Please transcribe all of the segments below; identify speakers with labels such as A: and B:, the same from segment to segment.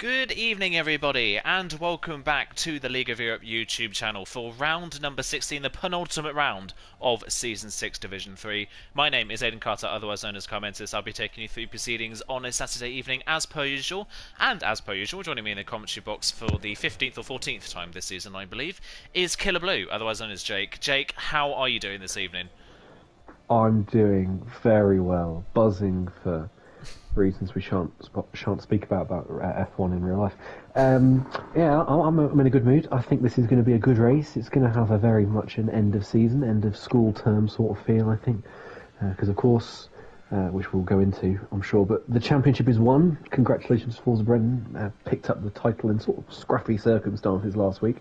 A: Good evening, everybody, and welcome back to the League of Europe YouTube channel for round number 16, the penultimate round of Season 6 Division 3. My name is Aidan Carter, otherwise known as Carmentis. I'll be taking you through proceedings on a Saturday evening as per usual. And as per usual, joining me in the commentary box for the 15th or 14th time this season, I believe, is Killer Blue, otherwise known as Jake. Jake, how are you doing this evening?
B: I'm doing very well, buzzing for reasons we shan't speak about F1 in real life. Yeah, I'm in a good mood. I think this is going to be a good race. It's going to have a very much an end of season, end of school term sort of feel, I think, because of course, which we'll go into, I'm sure. But the championship is won. Congratulations, Forza Brendan. Picked up the title in sort of scrappy circumstances last week,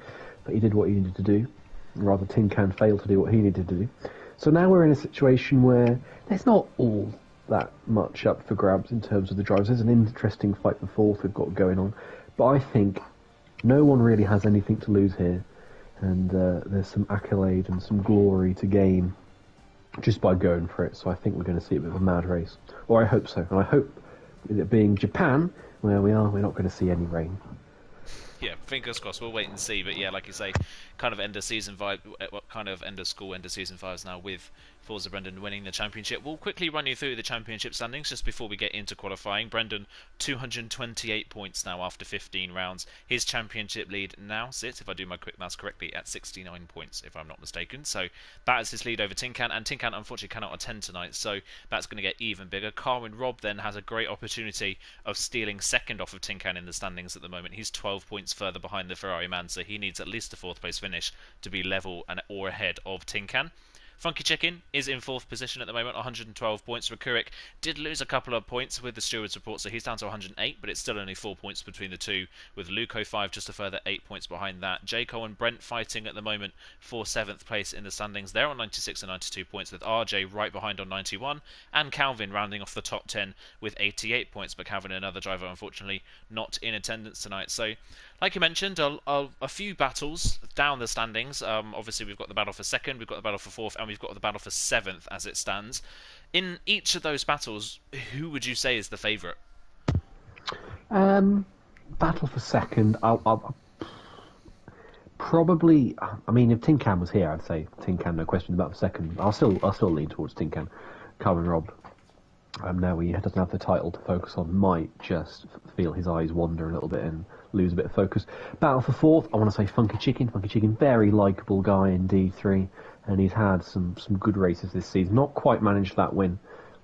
B: but he did what he needed to do. Rather, Tin Can failed to do what he needed to do. So now we're in a situation where there's not all that much up for grabs in terms of the drivers. There's an interesting fight for fourth we've got going on, but I think no one really has anything to lose here, and there's some accolade and some glory to gain just by going for it. So I think we're going to see a bit of a mad race, or I hope so. And I hope, with it being Japan, where we are, we're not going to see any rain.
A: Yeah, fingers crossed. We'll wait and see. But yeah, like you say, kind of end of season vibe. What kind of end of school, end of season vibes now with Forza Brendan winning the championship. We'll quickly run you through the championship standings just before we get into qualifying. Brendan, 228 points now after 15 rounds. His championship lead now sits, if I do my quick maths correctly, at 69 points, if I'm not mistaken. So that is his lead over Tin Can, and Tin Can unfortunately cannot attend tonight, so that's going to get even bigger. Carwin Robb then has a great opportunity of stealing second off of Tin Can in the standings at the moment. He's 12 points further behind the Ferrari man, so he needs at least a fourth place finish to be level and or ahead of Tin Can. Funky Chicken is in fourth position at the moment, 112 points. Rakurik did lose a couple of points with the stewards report, so he's down to 108, but it's still only 4 points between the two, with Luco 5 just a further 8 points behind that. Jayco and Brent fighting at the moment for 7th place in the standings. They're on 96 and 92 points, with RJ right behind on 91, and Calvin rounding off the top 10 with 88 points, but Calvin, another driver, unfortunately not in attendance tonight. So, like you mentioned, a few battles down the standings. Obviously, we've got the battle for second, we've got the battle for fourth, and we've got the battle for seventh as it stands. In each of those battles, who would you say is the favourite?
B: Battle for second, I'll probably. I mean, if Tin Can was here, I'd say Tin Can, no question about the second. I'll still lean towards Tin Can. Carwin Robb, now he doesn't have the title to focus on, might just feel his eyes wander a little bit and lose a bit of focus. Battle for fourth, I want to say Funky Chicken. Funky Chicken, very likeable guy in D3, and he's had some good races this season. Not quite managed that win,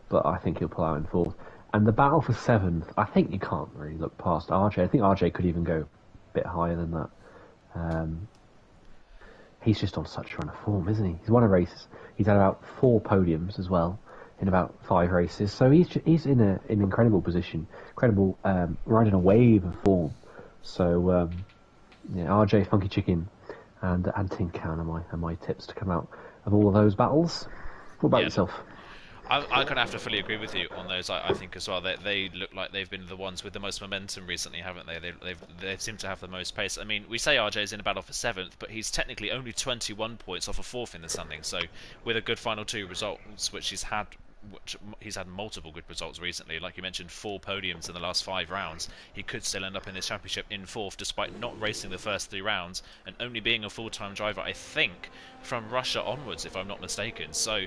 B: but I think he'll pull out in fourth. And the battle for seventh, I think you can't really look past RJ. I think RJ could even go a bit higher than that. He's just on such a run of form, isn't he? He's won a race. He's had about 4 podiums as well in about 5 races. So he's in an incredible position, riding a wave of form. So yeah, RJ, Funky Chicken, and Tin Can are my tips to come out of all of those battles. What about yourself?
A: I'm going to have to fully agree with you on those. I think as well. They look like they've been the ones with the most momentum recently, haven't they? They seem to have the most pace. I mean, we say RJ's in a battle for 7th, but he's technically only 21 points off a 4th in the standings. So with a good final 2 results, which he's had multiple good results recently. Like you mentioned, 4 podiums in the last 5 rounds. He could still end up in this championship in 4th, despite not racing the first 3 rounds and only being a full-time driver, I think, from Russia onwards, if I'm not mistaken. So,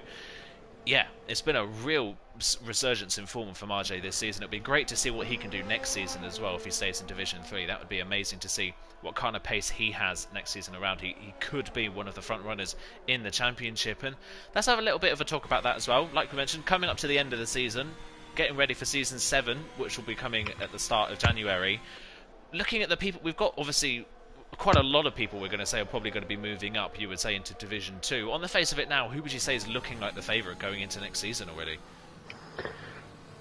A: yeah, it's been a real resurgence in form from RJ this season. It'd be great to see what he can do next season as well if he stays in Division 3. That would be amazing to see what kind of pace he has next season around. He could be one of the front runners in the championship. And let's have a little bit of a talk about that as well. Like we mentioned, coming up to the end of the season, getting ready for Season 7, which will be coming at the start of January. Looking at the people, we've got obviously quite a lot of people we're going to say are probably going to be moving up, you would say, into Division 2. On the face of it now, who would you say is looking like the favourite going into next season already?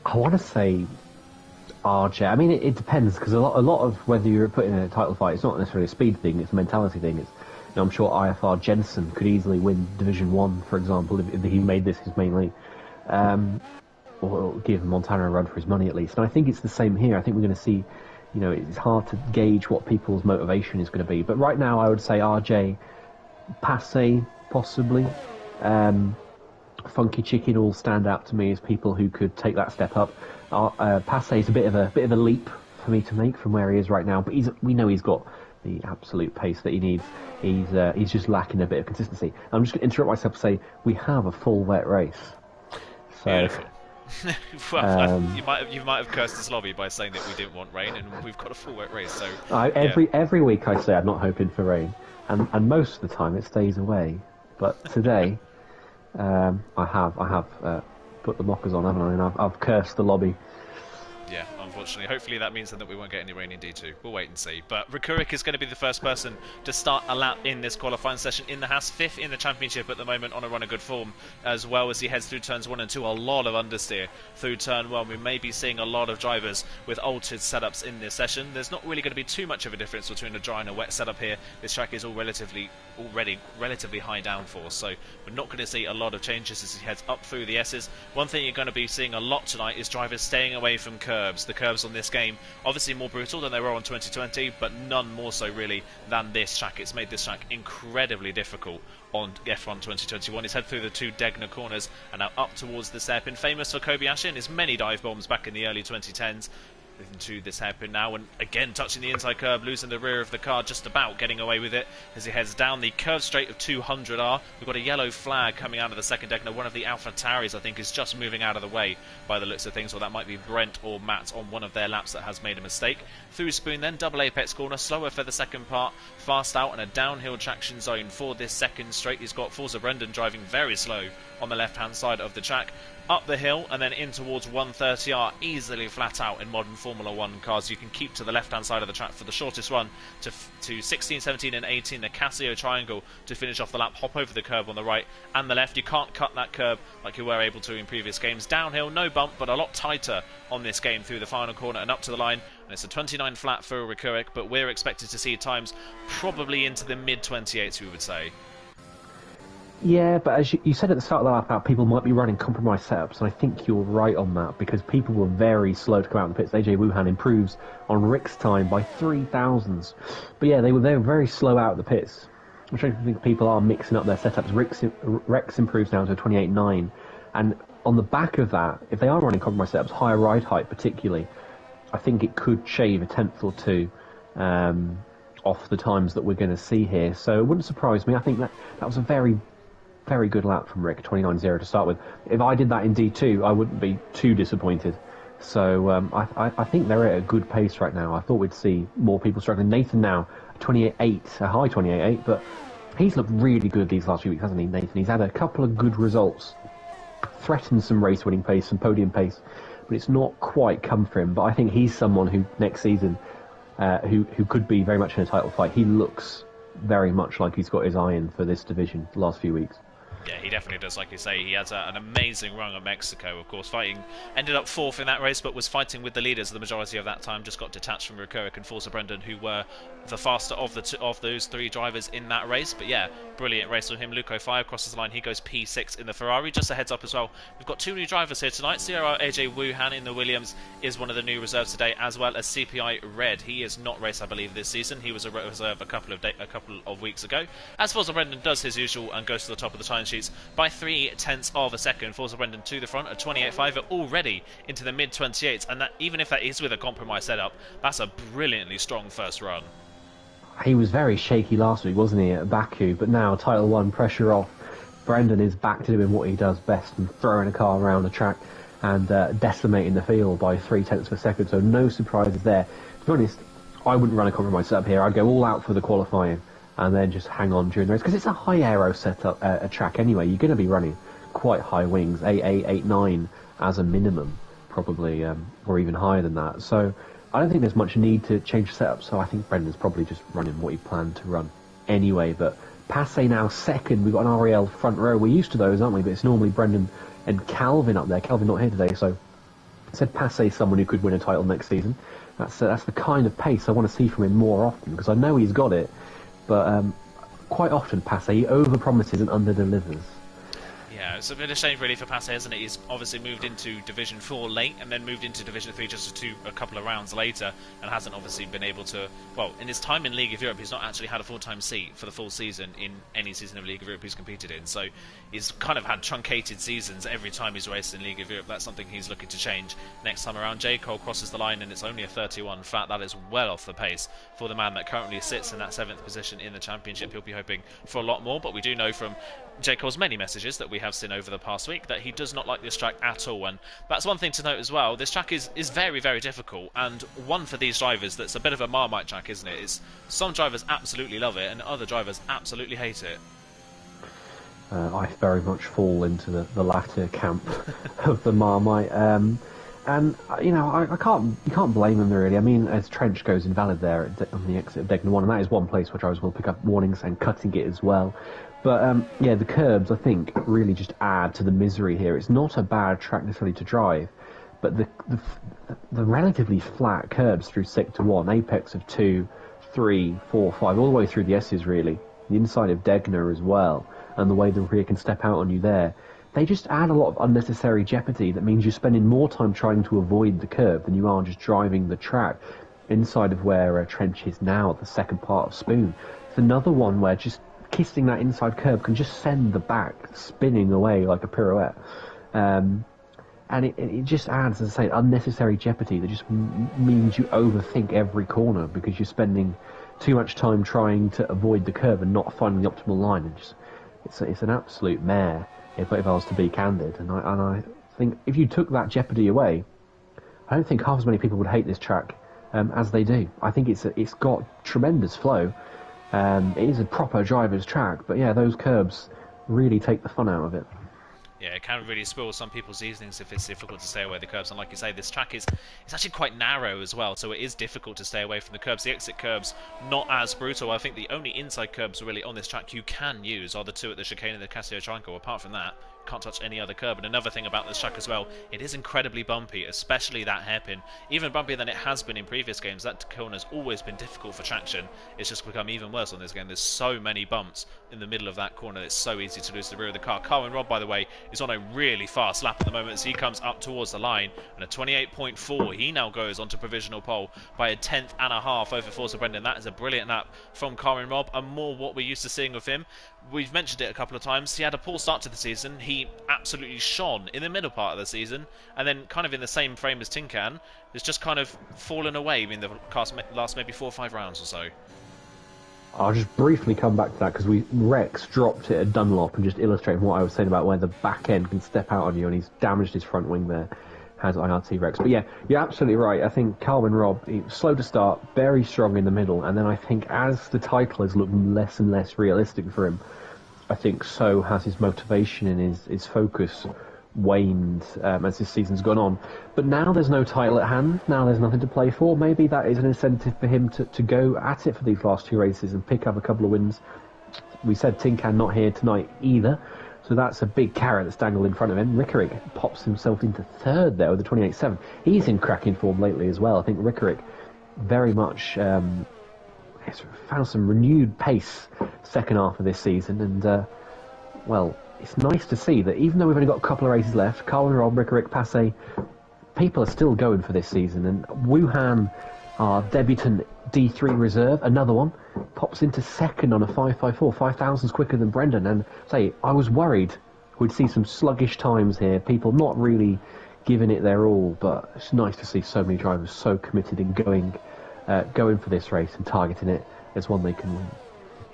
B: I want to say RJ. I mean, it depends, because a lot of whether you're put in a title fight, it's not necessarily a speed thing, it's a mentality thing. I'm sure IFR Jensen could easily win Division 1, for example, if he made this his main league. Or give Montana a run for his money, at least. And I think it's the same here. I think we're going to see, it's hard to gauge what people's motivation is going to be. But right now, I would say RJ, Passe, possibly. Funky Chicken all stand out to me as people who could take that step up. Passe is a bit of a leap for me to make from where he is right now. But we know he's got the absolute pace that he needs. He's just lacking a bit of consistency. I'm just going to interrupt myself to say we have a full wet race. So,
A: beautiful. Well, you might have cursed this lobby by saying that we didn't want rain, and we've got a full wet race. So
B: every week I say I'm not hoping for rain, and most of the time it stays away. But today, I have put the mockers on, haven't I? And I've cursed the lobby.
A: Yeah, unfortunately. Hopefully that means that we won't get any rain in D2. We'll wait and see. But Rekurik is going to be the first person to start a lap in this qualifying session in the Haas, 5th in the championship at the moment on a run of good form, as well as he heads through turns 1 and 2. A lot of understeer through turn 1. We may be seeing a lot of drivers with altered setups in this session. There's not really going to be too much of a difference between a dry and a wet setup here. This track is already relatively high downforce, so we're not going to see a lot of changes as he heads up through the S's. One thing you're going to be seeing a lot tonight is drivers staying away from curbs. The curbs on this game, obviously more brutal than they were on 2020, but none more so really than this track. It's made this track incredibly difficult on F1 2021. He's head through the 2 Degner corners and now up towards this hairpin. Famous for Kobayashi and his many dive bombs back in the early 2010s. Into this hairpin now, and again touching the inside curb, losing the rear of the car, just about getting away with it as he heads down the curve straight of 200R. We've got a yellow flag coming out of the second Degner. One of the AlphaTauris, I think, is just moving out of the way by the looks of things, or that might be Brent or Matt on one of their laps that has made a mistake. Through Spoon then, double apex corner, slower for the second part, fast out, and a downhill traction zone for this second straight. He's got Forza Brendan driving very slow on the left hand side of the track. Up the hill and then in towards 130R, easily flat out in modern Formula 1 cars. You can keep to the left-hand side of the track for the shortest run to 16, 17 and 18, the Casio triangle to finish off the lap, hop over the curb on the right and the left. You can't cut that curb like you were able to in previous games. Downhill, no bump, but a lot tighter on this game through the final corner and up to the line. And it's a 29 flat for Rekurik, but we're expected to see times probably into the mid-28s, we would say.
B: Yeah, but as you said at the start of the lap out, people might be running compromised setups, and I think you're right on that, because people were very slow to come out of the pits. AJ Wuhan improves on Rick's time by 3,000s. But yeah, they were very slow out of the pits, which I think people are mixing up their setups. Rex improves now to 28.9, and on the back of that, if they are running compromised setups, higher ride height particularly, I think it could shave a tenth or two off the times that we're going to see here. So it wouldn't surprise me. I think that was a very good lap from Rick, 29.0 to start with. If I did that in D2, I wouldn't be too disappointed. So I think they're at a good pace right now. I thought we'd see more people struggling. Nathan now, 28.8, a high 28.8, but he's looked really good these last few weeks, hasn't he, Nathan? He's had a couple of good results, threatened some race-winning pace, some podium pace, but it's not quite come for him. But I think he's someone who, next season, who could be very much in a title fight. He looks very much like he's got his eye in for this division the last few weeks.
A: Yeah, he definitely does. Like you say, he has an amazing run at Mexico. Of course, ended up 4th in that race, but was fighting with the leaders the majority of that time. Just got detached from Rekurik and Forza Brendan, who were the faster of those 3 drivers in that race. But yeah, brilliant race from him. Luco Fire crosses the line. He goes P6 in the Ferrari. Just a heads up as well, we've got 2 new drivers here tonight. CRR AJ Wuhan in the Williams is one of the new reserves today, as well as CPI Red. He is not raced, I believe, this season. He was a reserve a couple of weeks ago. As Forza Brendan does his usual and goes to the top of the time sheets by 0.3 of a second. Forza Brendan to the front at 28.5, already into the mid-28s, and that, even if that is with a compromised setup, that's a brilliantly strong first run.
B: He was very shaky last week, wasn't he, at Baku, but now Title 1, pressure off. Brendan is back to doing what he does best, and throwing a car around the track and decimating the field by 0.3 of a second, so no surprises there. To be honest, I wouldn't run a compromised setup here. I'd go all out for the qualifying and then just hang on during the race, because it's a high aero setup, a track anyway. You're going to be running quite high wings, 8.8, 8.9 as a minimum, probably, or even higher than that. So I don't think there's much need to change the setup, so I think Brendan's probably just running what he planned to run anyway. But Passe now second. We've got an REL front row. We're used to those, aren't we? But it's normally Brendan and Calvin up there. Calvin not here today, so I said Passe someone who could win a title next season. That's the kind of pace I want to see from him more often, because I know he's got it. But quite often, Passe, he overpromises and underdelivers.
A: Yeah, it's a bit of a shame really for Passe, isn't it? He's obviously moved into Division 4 late and then moved into Division 3 just a couple of rounds later, and hasn't obviously been able to, well, in his time in League of Europe, he's not actually had a full-time seat for the full season in any season of League of Europe he's competed in, so he's kind of had truncated seasons every time he's raced in League of Europe. That's something he's looking to change next time around. J. Cole crosses the line and it's only a 31 flat. That is well off the pace for the man that currently sits in that 7th position in the Championship. He'll be hoping for a lot more, but we do know from J. Cole's many messages that we have seen over the past week that he does not like this track at all, and that's one thing to note as well. This track is very, very difficult, and one for these drivers that's a bit of a Marmite track, isn't it? It's, some drivers absolutely love it and other drivers absolutely hate it.
B: I very much fall into the latter camp of the Marmite, and you know, you can't blame them really. I mean, as Trench goes invalid there on the exit of Degner 1, and that is one place where drivers will pick up warnings and cutting it as well. But yeah, the curbs I think really just add to the misery here. It's not a bad track necessarily to drive, but the relatively flat curbs through Sector 1, apex of 2, 3, 4, 5, all the way through the S's really, the inside of Degner as well, and the way the rear can step out on you there, they just add a lot of unnecessary jeopardy. That means you're spending more time trying to avoid the curb than you are just driving the track. Inside of where Trench is now, the second part of Spoon, it's another one where just kissing that inside curb can just send the back spinning away like a pirouette. And it just adds, as I say, unnecessary jeopardy that just means you overthink every corner because you're spending too much time trying to avoid the curve and not finding the optimal line. And just, it's an absolute mare, if I was to be candid. And I think if you took that jeopardy away, I don't think half as many people would hate this track as they do. I think it's got tremendous flow. It is a proper driver's track, but yeah, those curbs really take the fun out of it.
A: Yeah, it can really spoil some people's evenings if it's difficult to stay away from the curbs. And like you say, this track it's actually quite narrow as well, so it is difficult to stay away from the curbs. The exit curbs, not as brutal. I think the only inside curbs really on this track you can use are the two at the chicane and the Casio Triangle. Apart from that, can't touch any other curb. And another thing about this track as well, it is incredibly bumpy, especially that hairpin. Even bumpier than it has been in previous games. That corner's always been difficult for traction. It's just become even worse on this game. There's so many bumps in the middle of that corner. It's so easy to lose the rear of the car. Carwin Robb, by the way, is on a really fast lap at the moment as he comes up towards the line, and a 28.4. He now goes onto provisional pole by a 10th and a half over Forza Brendan. That is a brilliant lap from Carwin Robb, and more what we're used to seeing of him. We've mentioned it a couple of times. He had a poor start to the season. He absolutely shone in the middle part of the season, and then kind of in the same frame as Tinkan, has just kind of fallen away in the last maybe 4 or 5 rounds or so.
B: I'll just briefly come back to that because Rex dropped it at Dunlop and just illustrated what I was saying about where the back end can step out on you, and he's damaged his front wing there. Has IRT Rex. But yeah, you're absolutely right. I think Carwin Robb, he was slow to start, very strong in the middle, and then I think as the title has looked less and less realistic for him, I think so has his motivation and his focus waned as this season's gone on. But now there's no title at hand, now there's nothing to play for. Maybe that is an incentive for him to go at it for these last 2 races and pick up a couple of wins. We said Tinkan not here tonight either, so that's a big carrot that's dangled in front of him. Rickerick pops himself into third there with the 28.7. He's in cracking form lately as well. I think Rickerick very much has found some renewed pace second half of this season, and well, it's nice to see that even though we've only got a couple of races left, Carwin Robb, Rickerick, Passe, people are still going for this season, and Wuhan, our debutant D3 reserve, another one, pops into second on a 5.54, 5,000s quicker than Brendan. And say, I was worried we'd see some sluggish times here, people not really giving it their all, but it's nice to see so many drivers so committed in going for this race and targeting it as one they can win.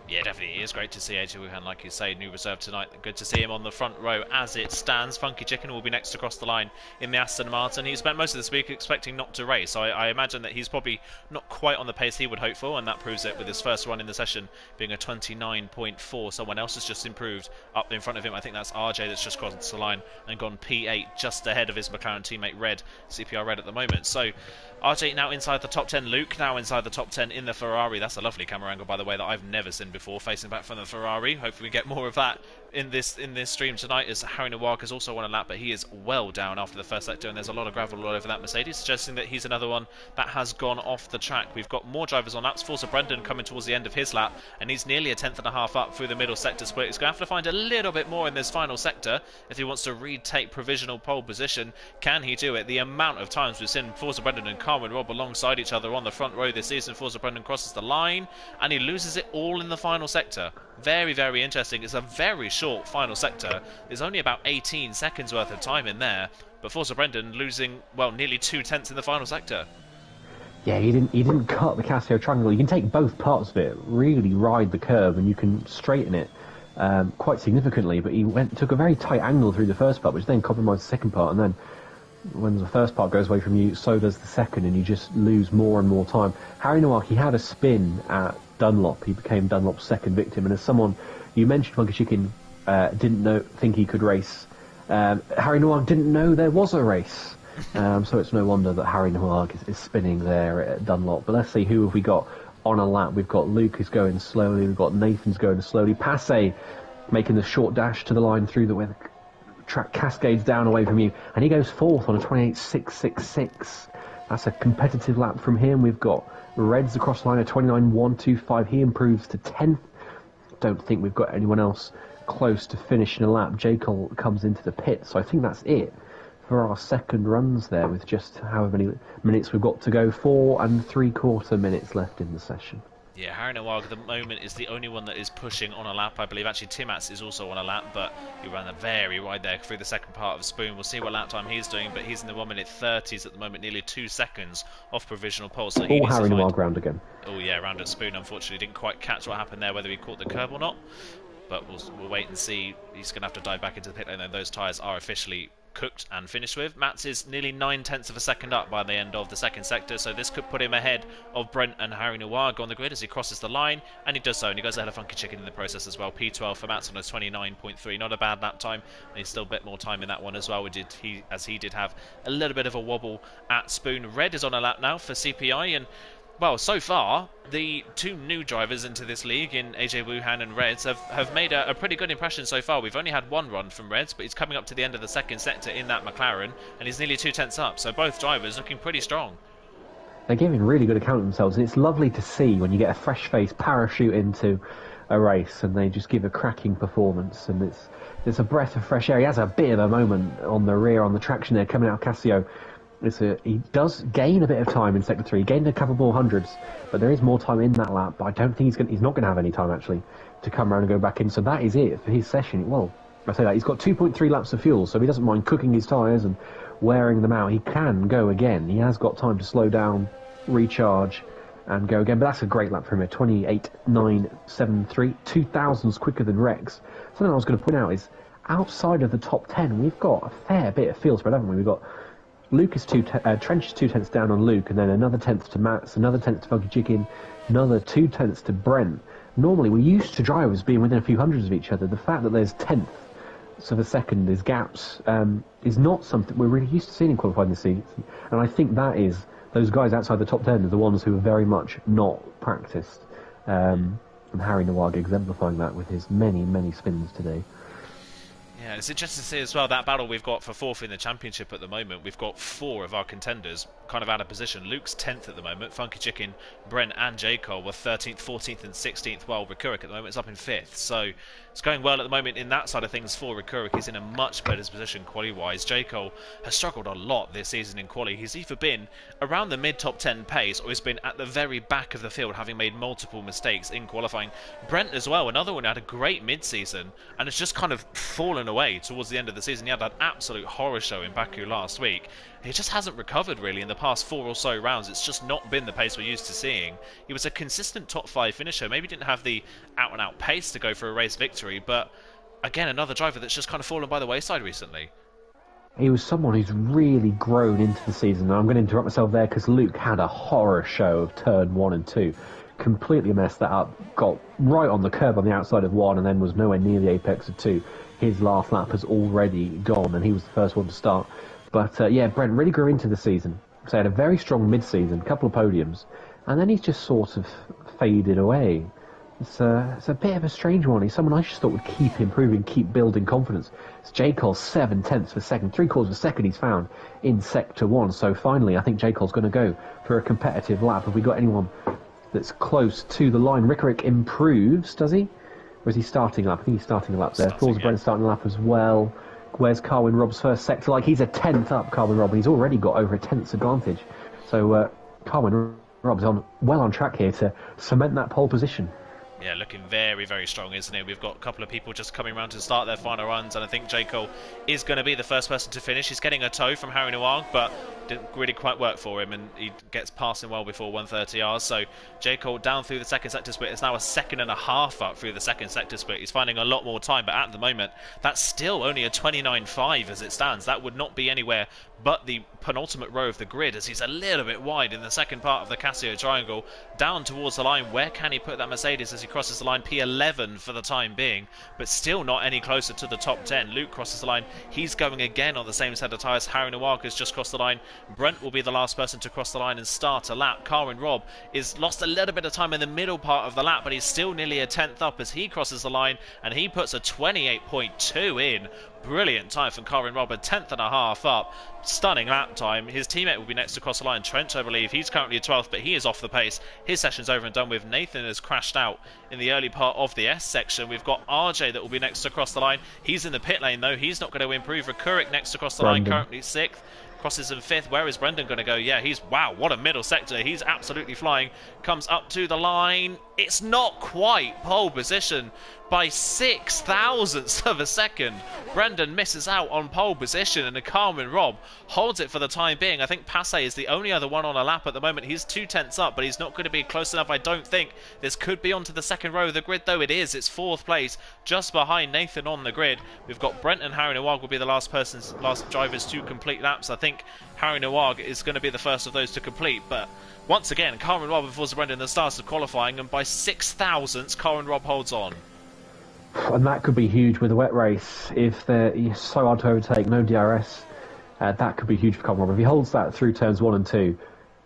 A: Yeah, definitely. It is great to see AJ Wuhan, like you say, new reserve tonight. Good to see him on the front row as it stands. Funky Chicken will be next to cross the line in the Aston Martin. He spent most of this week expecting not to race, so I imagine that he's probably not quite on the pace he would hope for, and that proves it with his first run in the session being a 29.4. Someone else has just improved up in front of him. I think that's RJ that's just crossed the line and gone P8 just ahead of his McLaren teammate Red, CPR Red at the moment. So RJ now inside the top 10. Luke now inside the top 10 in the Ferrari. That's a lovely camera angle, by the way, that I've never seen before, facing back from the Ferrari. Hopefully we get more of that in this stream tonight is Harry Nowak has also won a lap, but he is well down after the first sector, and there's a lot of gravel all over that Mercedes, suggesting that he's another one that has gone off the track. We've got more drivers on laps. Forza Brendan coming towards the end of his lap, and he's nearly a tenth and a half up through the middle sector split. He's going to have to find a little bit more in this final sector if he wants to retake provisional pole position. Can he do it? The amount of times we've seen Forza Brendan and Carwin Robb alongside each other on the front row this season. Forza Brendan crosses the line, and he loses it all in the final sector. Very, very interesting. It's a very short final sector. There's only about 18 seconds worth of time in there, but Forza Brendan losing, well, nearly 2/10 in the final sector.
B: Yeah, he didn't cut the Casio triangle. You can take both parts of it, really ride the curve, and you can straighten it quite significantly. But he took a very tight angle through the first part, which then compromised the second part. And then when the first part goes away from you, so does the second, and you just lose more and more time. Harry Nowak, he had a spin at Dunlop. He became Dunlop's second victim. And as someone, you mentioned Funky Chicken didn't think he could race. Harry Nowak didn't know there was a race. So it's no wonder that Harry Nowak is spinning there at Dunlop. But let's see, who have we got on a lap? We've got Luke is going slowly. We've got Nathan's going slowly. Passe making the short dash to the line through where the track cascades down away from you. And he goes fourth on a 28.666. That's a competitive lap from him. We've got Reds across the line at 29.125. He improves to 10th. Don't think we've got anyone else close to finishing a lap. J. Cole comes into the pit. So I think that's it for our second runs there, with just however many minutes we've got to go. 4 3/4 minutes left in the session.
A: Yeah, Harry Nowak at the moment is the only one that is pushing on a lap, I believe. Actually, Timats is also on a lap, but he ran a very wide there through the second part of Spoon. We'll see what lap time he's doing, but he's in the 1:30s at the moment, nearly 2 seconds off provisional pole. So he
B: Harry Nowak round again.
A: Oh yeah, round at Spoon. Unfortunately, didn't quite catch what happened there, whether he caught the curb or not. But we'll wait and see. He's going to have to dive back into the pit lane, and those tyres are officially cooked and finished with. Mats is nearly 9/10 of a second up by the end of the second sector, so this could put him ahead of Brent and Harry Nowak on the grid as he crosses the line, and he does so, and he goes ahead of Funky Chicken in the process as well. P12 for Mats on a 29.3, not a bad lap time, and he's still a bit more time in that one as well, as he did have a little bit of a wobble at Spoon. Red is on a lap now for CPI, and well, so far, the two new drivers into this league in AJ Wuhan and Reds have made a pretty good impression so far. We've only had one run from Reds, but he's coming up to the end of the second sector in that McLaren, and he's nearly 2/10 up, so both drivers looking pretty strong.
B: They're giving really good account of themselves, and it's lovely to see when you get a fresh face parachute into a race and they just give a cracking performance, and it's a breath of fresh air. He has a bit of a moment on the rear, on the traction there, coming out of Casio. He does gain a bit of time in Sector 3. He gained a couple more hundreds, but there is more time in that lap. But I don't think he's not going to have any time, actually, to come around and go back in. So that is it for his session. Well, I say that. He's got 2.3 laps of fuel, so he doesn't mind cooking his tyres and wearing them out. He can go again. He has got time to slow down, recharge, and go again. But that's a great lap for him, 28.973. 2,000s quicker than Rex. Something I was going to point out is, outside of the top 10, we've got a fair bit of field spread, haven't we? We've got Luke is Trench is 2/10 down on Luke, and then another 10th to Mats, another 10th to Funky Chicken, another 2/10 to Brent. Normally, we're used to drivers being within a few hundreds of each other. The fact that there's 10th of a second, there's gaps, is not something we're really used to seeing in qualifying this season. And I think that is, those guys outside the top 10 are the ones who are very much not practiced. And Harry Nowak exemplifying that with his many, many spins today.
A: Yeah, it's interesting to see as well that battle we've got for fourth in the championship at the moment. We've got 4 of our contenders kind of out of position. Luke's 10th at the moment. Funky Chicken, Brent and J. Cole were 13th, 14th and 16th, while Rikurik at the moment is up in 5th. So it's going well at the moment in that side of things for Rikurik. He's in a much better position quali-wise. J. Cole has struggled a lot this season in quali. He's either been around the mid-top 10 pace, or he's been at the very back of the field, having made multiple mistakes in qualifying. Brent as well, another one who had a great mid-season, and it's just kind of fallen away towards the end of the season. He had that absolute horror show in Baku last week. He just hasn't recovered really in the past 4 or so rounds. It's just not been the pace we're used to seeing. He was a consistent top 5 finisher. Maybe didn't have the out-and-out pace to go for a race victory, but again, another driver that's just kind of fallen by the wayside recently.
B: He was someone who's really grown into the season. And I'm going to interrupt myself there because Luke had a horror show of turn 1 and 2. Completely messed that up. Got right on the curb on the outside of 1 and then was nowhere near the apex of 2. His last lap has already gone and he was the first one to start. But yeah, Brent really grew into the season. So he had a very strong mid-season, couple of podiums, and then he's just sort of faded away. It's a bit of a strange one. He's someone I just thought would keep improving, keep building confidence. It's J. Cole 7/10 of a second, 3/4 of a second he's found in Sector 1. So finally, I think J. Cole's going to go for a competitive lap. Have we got anyone that's close to the line? Rickerick improves, does he? Or is he starting a lap? I think he's starting a lap there. Forza Brent starting a lap as well. Where's Carwin Robb's first sector? Like, he's a 10th up, Carwin Robb, and he's already got over a 10th's advantage. So Carwin Robb's well on track here to cement that pole position.
A: Yeah, looking very, very strong, isn't it? We've got a couple of people just coming around to start their final runs, and I think J. Cole is going to be the first person to finish. He's getting a tow from Harry Noir, but didn't really quite work for him, and he gets passing well before 130 hours. So J. Cole down through the second sector split. It's now a 1.5 up through the second sector split. He's finding a lot more time, but at the moment, that's still only a 29.5 as it stands. That would not be anywhere but the penultimate row of the grid, as he's a little bit wide in the second part of the Casio triangle, down towards the line. Where can he put that Mercedes as he crosses the line? P11 for the time being, but still not any closer to the top 10. Luke crosses the line. He's going again on the same set of tyres. Harry Noir has just crossed the line. Brent will be the last person to cross the line and start a lap. Carwin Robb is lost a little bit of time in the middle part of the lap, but he's still nearly a 10th up as he crosses the line, and he puts a 28.2 in. Brilliant time from Carwin Robb, a 10.5 up. Stunning lap time. His teammate will be next to cross the line. Trent, I believe, he's currently 12th, but he is off the pace. His session's over and done with. Nathan has crashed out in the early part of the S section. We've got RJ that will be next to cross the line. He's in the pit lane, though. He's not going to improve. Rekurik next to cross the line, currently 6th. Crosses in 5th. Where is Brendan going to go? Yeah, wow, what a middle sector. He's absolutely flying. Comes up to the line. It's not quite pole position by 6 thousandths of a second. Brendan misses out on pole position, and Carwin Robb holds it for the time being. I think Passe is the only other one on a lap at the moment. He's 2/10 up, but he's not going to be close enough, I don't think. This could be onto the second row of the grid, though it is. It's 4th place, just behind Nathan on the grid. We've got Brent and Harry Noir will be the last drivers to complete laps. I think Harry Noir is going to be the first of those to complete, but once again, Carwin Robb and Forza Brendan the stars of qualifying, and by 6 thousandths, Carwin Robb holds on.
B: And that could be huge with a wet race. If they're so hard to overtake, no DRS, that could be huge for Carwin Robb. If he holds that through turns 1 and 2,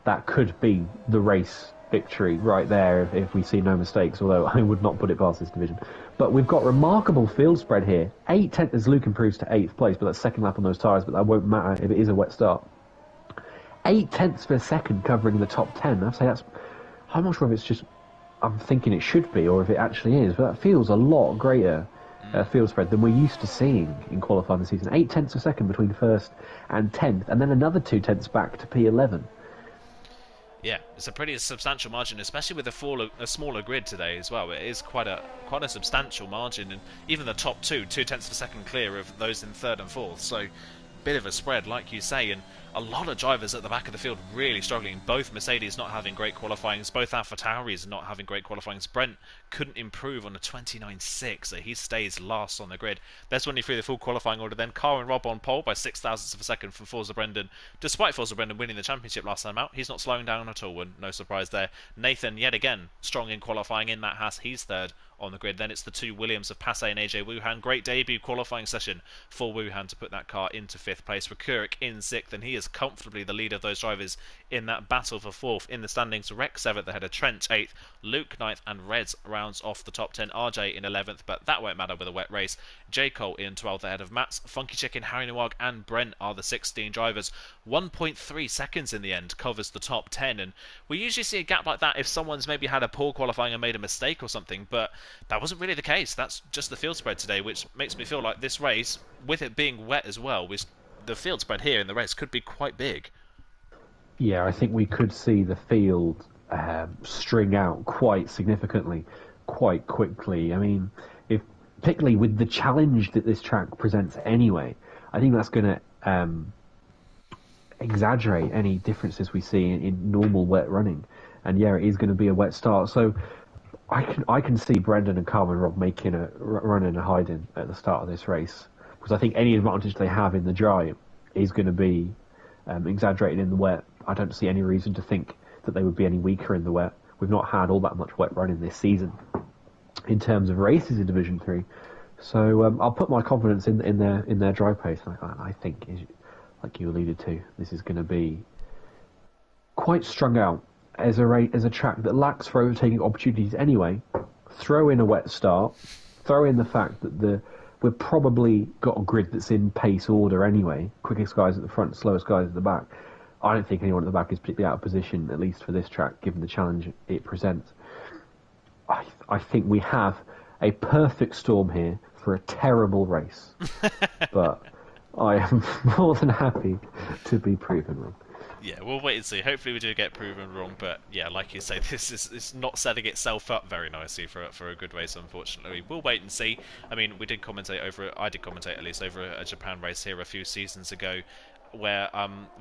B: that could be the race victory right there if we see no mistakes, although I would not put it past this division. But we've got remarkable field spread here. 8/10 as Luke improves to 8th place, but that's second lap on those tyres, but that won't matter if it is a wet start. 8/10 of a second covering the top 10. I'd say that's... I'm not sure if it's just... I'm thinking it should be, or if it actually is, but that feels a lot greater field spread than we're used to seeing in qualifying this season. 8/10 of a second between 1st and 10th, and then another 2/10 back to P11.
A: Yeah, it's a pretty substantial margin, especially with a smaller grid today as well. It is quite a substantial margin, and even the top 2/10 of a second clear of those in 3rd and 4th. So, bit of a spread, like you say, and a lot of drivers at the back of the field really struggling. Both Mercedes not having great qualifyings, both AlphaTauris not having great qualifyings. Brent couldn't improve on a 29.6, so he stays last on the grid. Let's run you through the full qualifying order then. Carwin Robb on pole by 6 thousandths of a second from Forza Brendan. Despite Forza Brendan winning the championship last time out, he's not slowing down at all, and no surprise there. Nathan, yet again, strong in qualifying in that Haas. He's 3rd on the grid. Then it's the 2 Williams of Passe and AJ Wuhan. Great debut qualifying session for Wuhan to put that car into 5th place. Rekurik in 6th, and he is comfortably the leader of those drivers in that battle for 4th in the standings. Rex 7th ahead of Trent 8th, Luke 9th, and Reds rounds off the top 10. RJ in 11th, but that won't matter with a wet race. J. Cole in 12th ahead of Mats. Funky Chicken, Harry Noir, and Brent are the 16 drivers. 1.3 seconds in the end covers the top 10, and we usually see a gap like that if someone's maybe had a poor qualifying and made a mistake or something, but that wasn't really the case. That's just the field spread today, which makes me feel like this race, with it being wet as well, the field spread here in the race could be quite big.
B: Yeah, I think we could see the field string out quite significantly, quite quickly. I mean, particularly with the challenge that this track presents anyway, I think that's going to exaggerate any differences we see in normal wet running. And yeah, it is going to be a wet start. So I can see Brendan and Carwin Robb making a run and a hiding at the start of this race, because I think any advantage they have in the dry is going to be exaggerated in the wet. I don't see any reason to think that they would be any weaker in the wet. We've not had all that much wet running this season in terms of races in Division 3. So I'll put my confidence in their dry pace. I think, like you alluded to, this is going to be quite strung out as a track that lacks for overtaking opportunities anyway. throw in a wet start, throw in the fact that we've probably got a grid that's in pace order anyway. Quickest guys at the front, slowest guys at the back. I don't think anyone at the back is particularly out of position, at least for this track, given the challenge it presents. I think we have a perfect storm here for a terrible race. But I am more than happy to be proven wrong.
A: Yeah, we'll wait and see. Hopefully we do get proven wrong, but yeah, like you say, it's not setting itself up very nicely for a good race, unfortunately. We'll wait and see. I mean, I did commentate at least over a Japan race here a few seasons ago, where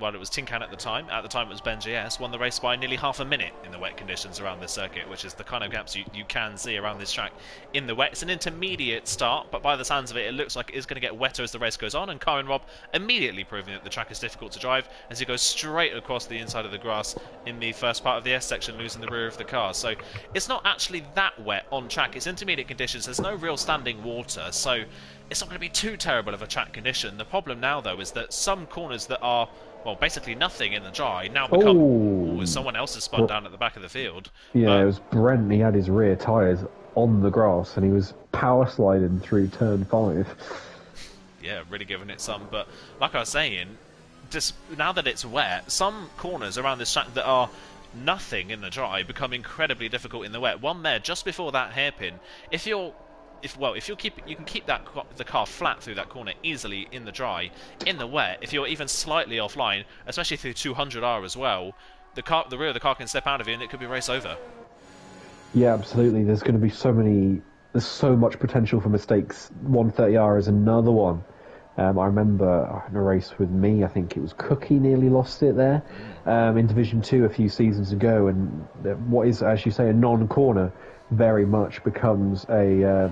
A: well, it was Tinkan at the time. At the time, it was Ben JS won the race by nearly half a minute in the wet conditions around this circuit, which is the kind of gaps you can see around this track in the wet. It's an intermediate start, but by the sounds of it, it looks like it is going to get wetter as the race goes on. And Karin Robb immediately proving that the track is difficult to drive as he goes straight across the inside of the grass in the first part of the S section, losing the rear of the car. So it's not actually that wet on track. It's intermediate conditions. There's no real standing water, so it's not going to be too terrible of a track condition. The problem now, though, is that some corners that are, well, basically nothing in the dry now become... Ooh, someone else has spun down at the back of the field.
B: Yeah, it was Brent. He had his rear tyres on the grass and he was power sliding through turn 5.
A: Yeah, really giving it some. But like I was saying, just now that it's wet, some corners around this track that are nothing in the dry become incredibly difficult in the wet. One there, just before that hairpin, if you can keep the car flat through that corner easily in the dry. In the wet, if you're even slightly offline, especially through 200R as well, the rear of the car can step out of you and it could be race over.
B: Yeah, absolutely. There's going to be there's so much potential for mistakes. 130R is another one. I remember in a race with me, I think it was Cookie nearly lost it there in Division 2 a few seasons ago, and what is, as you say, a non-corner very much becomes a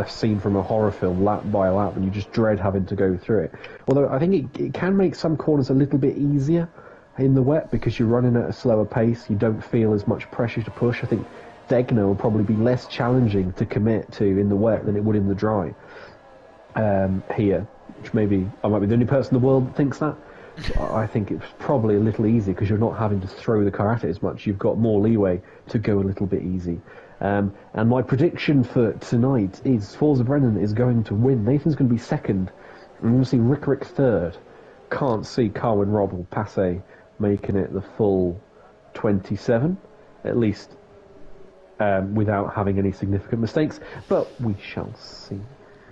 B: scene from a horror film, lap by lap, and you just dread having to go through it. Although I think it can make some corners a little bit easier in the wet because you're running at a slower pace, you don't feel as much pressure to push. I think Degner will probably be less challenging to commit to in the wet than it would in the dry here, which maybe I might be the only person in the world that thinks that. I think it's probably a little easier because you're not having to throw the car at it as much. You've got more leeway to go a little bit easy. And my prediction for tonight is Forza Brennan is going to win. Nathan's going to be second. I'm going to see Rick third. Can't see Carwin Robb or Passe making it the full 27, at least without having any significant mistakes. But we shall see.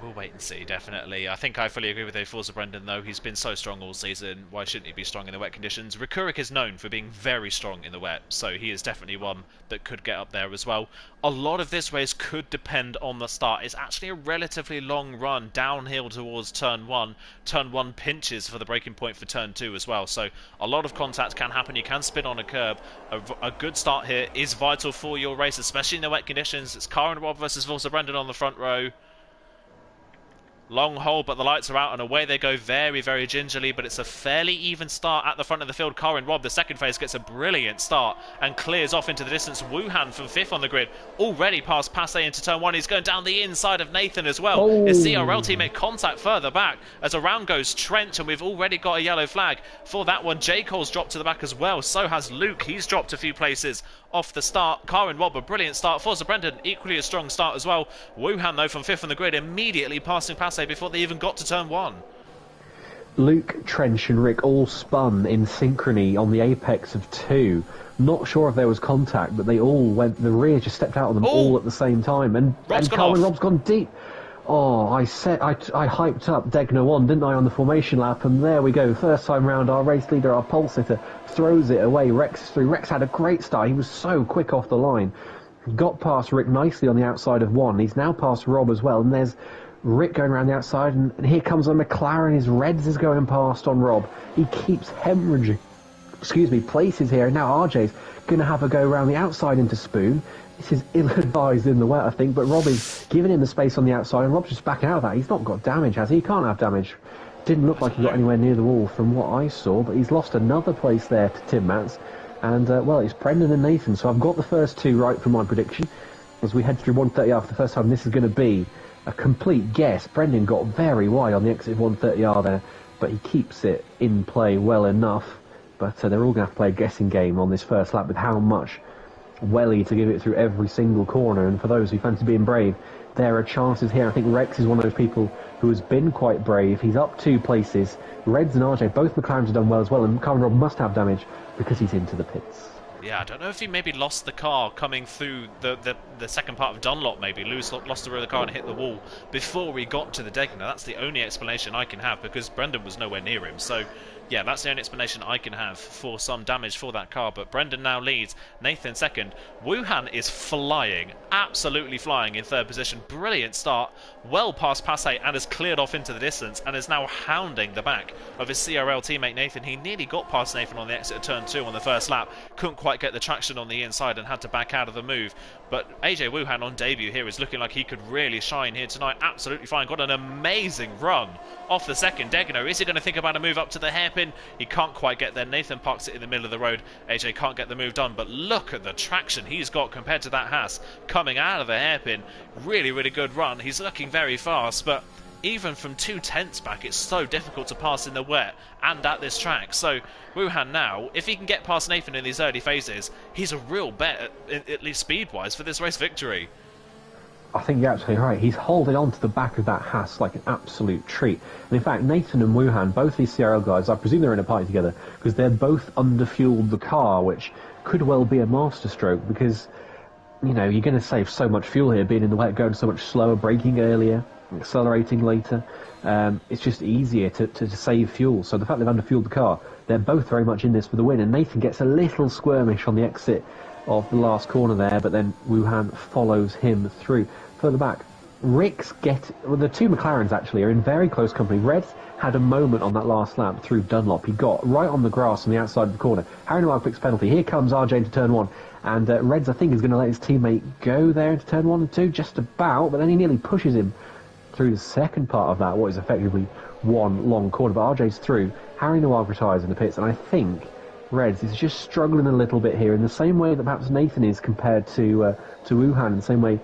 A: We'll wait and see, definitely. I think I fully agree with Forza Brendan, though. He's been so strong all season. Why shouldn't he be strong in the wet conditions? Rikurik is known for being very strong in the wet, so he is definitely one that could get up there as well. A lot of this race could depend on the start. It's actually a relatively long run downhill towards Turn 1. Turn 1 pinches for the braking point for Turn 2 as well, so a lot of contact can happen. You can spin on a curb. A good start here is vital for your race, especially in the wet conditions. It's Karin Robb versus Forza Brendan on the front row. Long hole, but the lights are out and away they go very, very gingerly, but it's a fairly even start at the front of the field. Karin Robb, the second phase, gets a brilliant start and clears off into the distance. Wuhan from 5th on the grid, already past Passe into turn 1. He's going down the inside of Nathan as well. His CRL team make contact further back as around goes Trench, and we've already got a yellow flag for that one. J. Cole's dropped to the back as well, so has Luke. He's dropped a few places off the start. Karin Robb, a brilliant start. Forza Brendan, equally a strong start as well. Wuhan, though, from 5th on the grid, immediately passing Passe before they even got to turn 1.
B: Luke, Trench and Rick all spun in synchrony on the apex of 2. Not sure if there was contact, but they all went, the rear just stepped out on them all at the same time, and Karin Robb's gone deep. Oh, I hyped up Degner 1, didn't I, on the formation lap, and there we go. First time round, our race leader, our pole sitter, throws it away. Rex is through. Rex had a great start. He was so quick off the line. Got past Rick nicely on the outside of 1. He's now past Rob as well, and there's Rick going around the outside, and here comes a McLaren. His Reds is going past on Rob. He keeps hemorrhaging, places here, and now RJ's going to have a go around the outside into Spoon. This is ill-advised in the wet, I think, but Rob is giving him the space on the outside, and Rob's just backing out of that. He's not got damage, has he? He can't have damage. Didn't look like he got anywhere near the wall from what I saw, but he's lost another place there to Tim Mats. And, well, it's Brendan and Nathan, so I've got the first two right from my prediction. As we head through 130R for the first time, this is going to be a complete guess. Brendan got very wide on the exit of 130R there, but he keeps it in play well enough. But they're all going to have to play a guessing game on this first lap with how much welly to give it through every single corner. And for those who fancy being brave, there are chances here. I think Rex is one of those people who has been quite brave. He's up 2 places. Reds and RJ, both McLarens have done well as well, and Carmen Robb must have damage because he's into the pits.
A: Yeah, I don't know if he maybe lost the car coming through the second part of Dunlop, maybe. Lost the rear of the car and hit the wall before we got to the Degner. That's the only explanation I can have, because Brendan was nowhere near him. So, yeah, that's the only explanation I can have for some damage for that car. But Brendan now leads, Nathan second. Wuhan is flying, absolutely flying in third position. Brilliant start, well past Passe, and has cleared off into the distance and is now hounding the back of his CRL teammate Nathan. He nearly got past Nathan on the exit of turn 2 on the first lap, couldn't quite get the traction on the inside and had to back out of the move. But AJ Wuhan on debut here is looking like he could really shine here tonight. Absolutely fine, got an amazing run off the second Degner. Is he going to think about a move up to the hairpin? He can't quite get there. Nathan parks it in the middle of the road. AJ can't get the move done, but look at the traction he's got compared to that Haas coming out of the hairpin. Really, really good run. He's looking very fast, but even from 2/10 back, it's so difficult to pass in the wet and at this track. So Wuhan now, if he can get past Nathan in these early phases, he's a real bet, at least speed-wise, for this race victory.
B: I think you're absolutely right. He's holding on to the back of that Haas like an absolute treat. And in fact, Nathan and Wuhan, both these CRL guys, I presume they're in a party together, because they're both underfueled the car, which could well be a masterstroke, because, you know, you're going to save so much fuel here, being in the wet, going so much slower, braking earlier, accelerating later. It's just easier to save fuel. So the fact they've underfueled the car, they're both very much in this for the win. And Nathan gets a little squirmish on the exit of the last corner there, but then Wuhan follows him through. Further back, the 2 McLarens actually are in very close company. Reds had a moment on that last lap through Dunlop. He got right on the grass on the outside of the corner. Harry Noir picks penalty. Here comes RJ into turn 1. And Reds, I think, is going to let his teammate go there into turn 1 and 2, just about, but then he nearly pushes him through the second part of that, what is effectively one long corner. But RJ's through. Harry Noir retires in the pits, and I think Reds is just struggling a little bit here in the same way that perhaps Nathan is compared to Wuhan, in the same way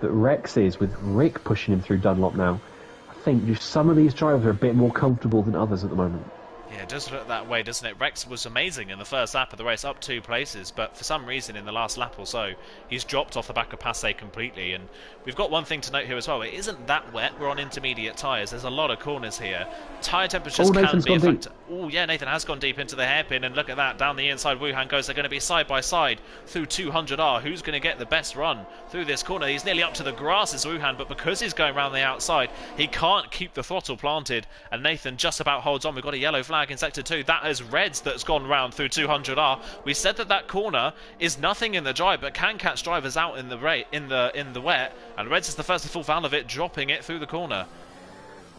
B: that Rex is, with Rick pushing him through Dunlop now. I think just some of these drivers are a bit more comfortable than others at the moment.
A: Yeah, it does look that way, doesn't it? Rex was amazing in the first lap of the race, up 2 places, but for some reason in the last lap or so, he's dropped off the back of Passe completely. And we've got one thing to note here as well. It isn't that wet. We're on intermediate tyres. There's a lot of corners here. Tyre temperatures can be a factor. Oh, yeah, Nathan has gone deep into the hairpin, and look at that. Down the inside, Wuhan goes. They're going to be side by side through 200R. Who's going to get the best run through this corner? He's nearly up to the grass, is Wuhan, but because he's going around the outside, he can't keep the throttle planted, and Nathan just about holds on. We've got a yellow flag in sector 2. That is Reds that's gone round through 200R. We said that corner is nothing in the dry, but can catch drivers out in the wet, and Reds is the first to fall foul of it, dropping it through the corner.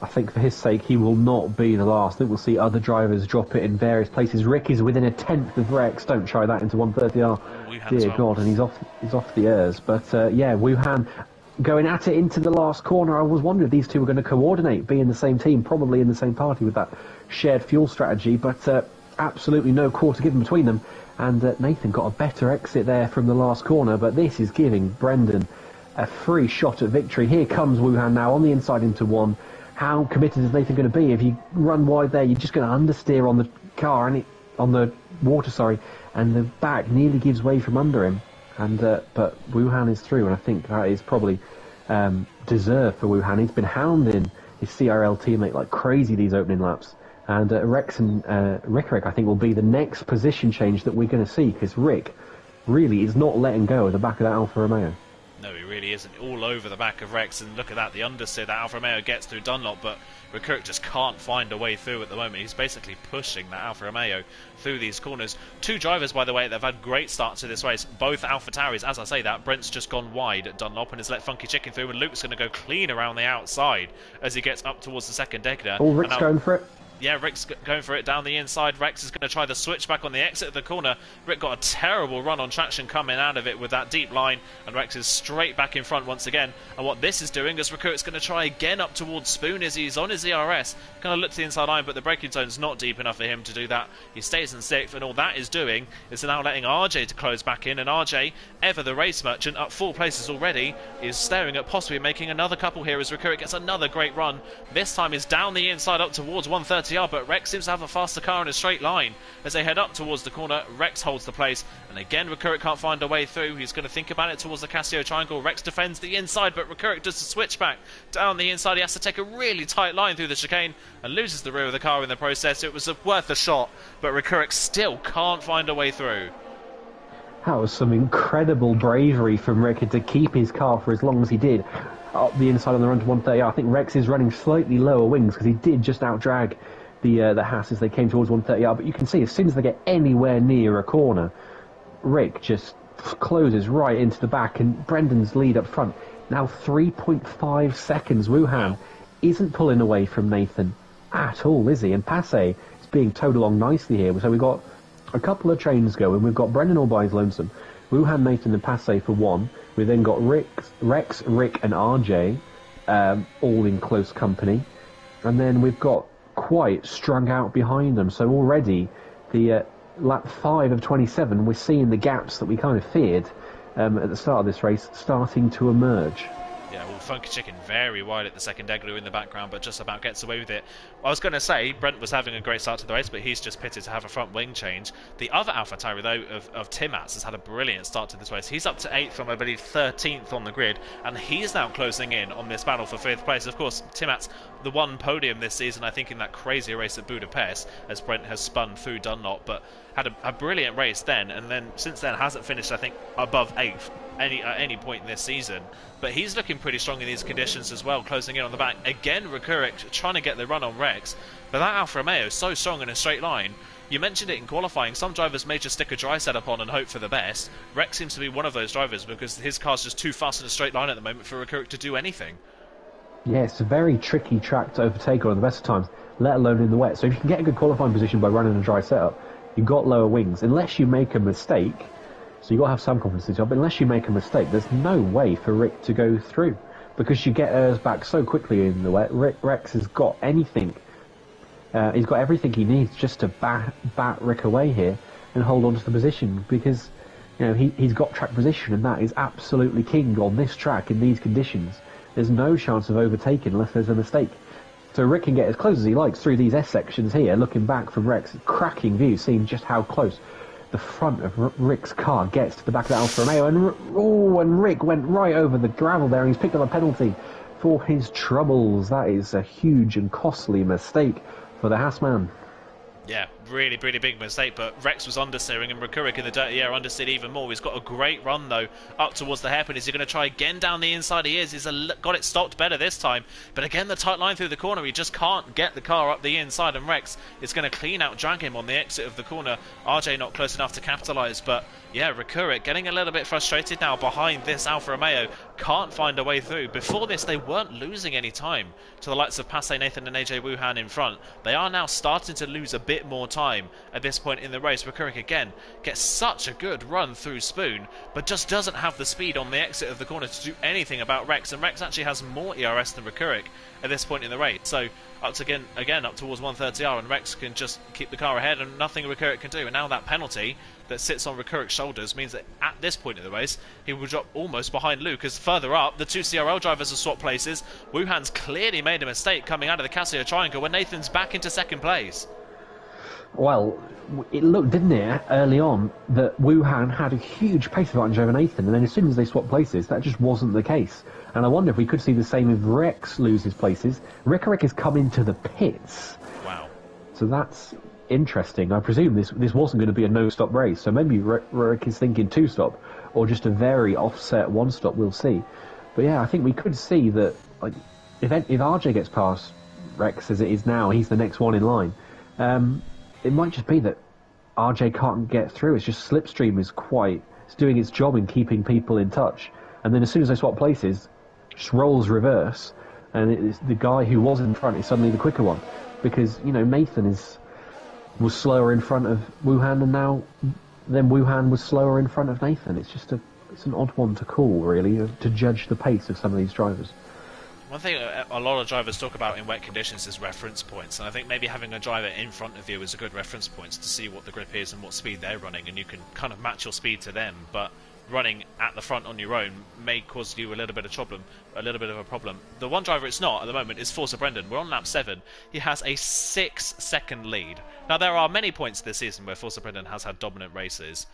B: I think for his sake, he will not be the last. I think we'll see other drivers drop it in various places. Rick is within a tenth of Rex. Don't try that into 130R. Dear God, and he's off the airs. But yeah, Wuhan going at it into the last corner. I was wondering if these two were going to coordinate, be in the same team, probably in the same party with that shared fuel strategy. But absolutely no quarter given between them. And Nathan got a better exit there from the last corner. But this is giving Brendan a free shot at victory. Here comes Wuhan now on the inside into 1. How committed is Nathan going to be? If you run wide there, you're just going to understeer on the car and on the water, and the back nearly gives way from under him. And but Wuhan is through, and I think that is probably deserved for Wuhan. He's been hounding his CRL teammate like crazy these opening laps. And Rex and Rick, I think, will be the next position change that we're going to see, because Rick really is not letting go of the back of that Alfa Romeo.
A: No, he really isn't. All over the back of Rex, and look at that, the understeer that Alfa Romeo gets through Dunlop, but Rick just can't find a way through at the moment. He's basically pushing that Alfa Romeo through these corners. 2 drivers, by the way, that have had great starts to this race, both AlphaTauris. As I say that, Brent's just gone wide at Dunlop and has let Funky Chicken through, and Luke's going to go clean around the outside as he gets up towards the second Degner.
B: Oh, Rick's going for it.
A: Yeah, Rick's going for it down the inside. Rex is going to try the switch back on the exit of the corner. Rick got a terrible run on traction coming out of it with that deep line, and Rex is straight back in front once again. And what this is doing is Rick's going to try again up towards Spoon as he's on his ERS. Going to look to the inside line, but the braking zone's not deep enough for him to do that. He stays in 6th, and all that is doing is now letting RJ to close back in. And RJ, ever the race merchant, up 4 places already, is staring at possibly making another couple here as Rick gets another great run. This time is down the inside up towards 130. 130R, but Rex seems to have a faster car in a straight line. As they head up towards the corner, Rex holds the place, and again Rekurik can't find a way through. He's going to think about it towards the Casio triangle. Rex defends the inside, but Rekurik does the switchback down the inside. He has to take a really tight line through the chicane and loses the rear of the car in the process. It was worth a shot, but Rekurik still can't find a way through.
B: That was some incredible bravery from Rick to keep his car for as long as he did up the inside on the run to 130. I think Rex is running slightly lower wings because he did just outdrag the Haas as they came towards 130R. But you can see as soon as they get anywhere near a corner, Rick just closes right into the back, and Brendan's lead up front now 3.5 seconds. Wuhan isn't pulling away from Nathan at all, is he? And Passe is being towed along nicely here. So we've got a couple of trains going. We've got Brendan all by his lonesome, Wuhan, Nathan and Passe for one. We've then got Rex, Rick and RJ all in close company. And then we've got quite strung out behind them. So already the lap 5 of 27, we're seeing the gaps that we kind of feared at the start of this race starting to emerge.
A: Yeah, well, Funky Chicken very wide at the second Egloo in the background, but just about gets away with it. I was going to say, Brent was having a great start to the race, but he's just pitted to have a front wing change. The other AlphaTauri, though, of Timats, has had a brilliant start to this race. He's up to 8th from, I believe, 13th on the grid, and he's now closing in on this battle for 5th place. Of course, Timats, the one podium this season, I think, in that crazy race at Budapest, as Brent has spun through Dunlop, but had a brilliant race then, and then since then hasn't finished, I think, above 8th at any point in this season. But he's looking pretty strong in these conditions as well, closing in on the back. Again, Rekurik trying to get the run on Rex, but that Alfa Romeo is so strong in a straight line. You mentioned it in qualifying, some drivers may just stick a dry setup on and hope for the best. Rex seems to be one of those drivers because his car's just too fast in a straight line at the moment for Rekurik to do anything.
B: Yeah, it's a very tricky track to overtake on the best of times, let alone in the wet. So if you can get a good qualifying position by running a dry setup, you've got lower wings. Unless you make a mistake, so you've got to have some confidence in the job, but unless you make a mistake, there's no way for Rick to go through, because you get Urs back so quickly in the wet. Rex has got anything, he's got everything he needs just to bat Rick away here and hold on to the position, because he's got track position, and that is absolutely king on this track in these conditions. There's no chance of overtaking unless there's a mistake. So Rick can get as close as he likes through these S sections here, looking back from Rex. Cracking view, seeing just how close the front of Rick's car gets to the back of the Alfa Romeo. And Rick went right over the gravel there, and he's picked up a penalty for his troubles. That is a huge and costly mistake for the Haas man.
A: Yeah, really, really big mistake, but Rex was understeering, and Rekurik in the dirty air understeered even more. He's got a great run, though, up towards the hairpin. Is he going to try again down the inside? He is. He's got it stopped better this time, but again, the tight line through the corner. He just can't get the car up the inside, and Rex is going to clean out, drag him on the exit of the corner. RJ not close enough to capitalise, but yeah, Rekurik getting a little bit frustrated now behind this Alfa Romeo. Can't find a way through. Before this, they weren't losing any time to the likes of Passe, Nathan and AJ Wuhan in front. They are now starting to lose a bit more time at this point in the race. Rekurik again gets such a good run through Spoon, but just doesn't have the speed on the exit of the corner to do anything about Rex, and Rex actually has more ERS than Rekurik at this point in the race. So up to again up towards 130R, and Rex can just keep the car ahead, and nothing Rekurik can do. And now that penalty that sits on Rekurik's shoulders means that at this point in the race he will drop almost behind Luke, as further up the two CRL drivers have swapped places. Wuhan's clearly made a mistake coming out of the Casio triangle when Nathan's back into second place.
B: Well, it looked, didn't it, early on, that Wuhan had a huge pace advantage over Nathan, and then as soon as they swapped places, that just wasn't the case. And I wonder if we could see the same if Rex loses places. Rekurik has come into the pits.
A: Wow.
B: So that's interesting. I presume this wasn't going to be a no-stop race, so maybe Rick is thinking two-stop, or just a very offset one-stop, we'll see. But yeah, I think we could see that, like, if RJ gets past Rex as it is now, he's the next one in line. It might just be that RJ can't get through. It's just Slipstream it's doing its job in keeping people in touch. And then as soon as they swap places, just rolls reverse, and the guy who was in front is suddenly the quicker one. Because, Nathan was slower in front of Wuhan, and then Wuhan was slower in front of Nathan. It's an odd one to call, really, to judge the pace of some of these drivers.
A: One thing a lot of drivers talk about in wet conditions is reference points, and I think maybe having a driver in front of you is a good reference point to see what the grip is and what speed they're running, and you can kind of match your speed to them. But running at the front on your own may cause you a little bit of a problem. The one driver it's not at the moment is Forza Brendan. We're on lap 7. He has a 6-second lead. Now, there are many points this season where Forza Brendan has had dominant races,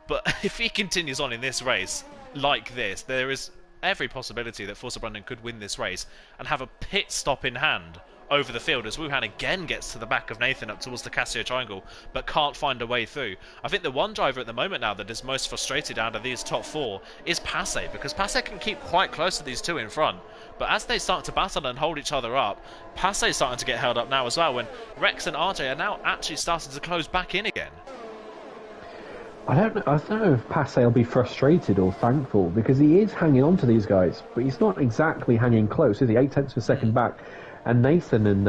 A: but if he continues on in this race like this, there is every possibility that Forza Brendan could win this race and have a pit stop in hand over the field as Wuhan again gets to the back of Nathan up towards the Casio Triangle but can't find a way through. I think the one driver at the moment now that is most frustrated out of these top 4 is Passe, because Passe can keep quite close to these 2 in front, but as they start to battle and hold each other up, Passe is starting to get held up now as well, when Rex and RJ are now actually starting to close back in again.
B: I don't know if Passe will be frustrated or thankful, because he is hanging on to these guys, but he's not exactly hanging close, is he? 8/10 of a second back. And Nathan and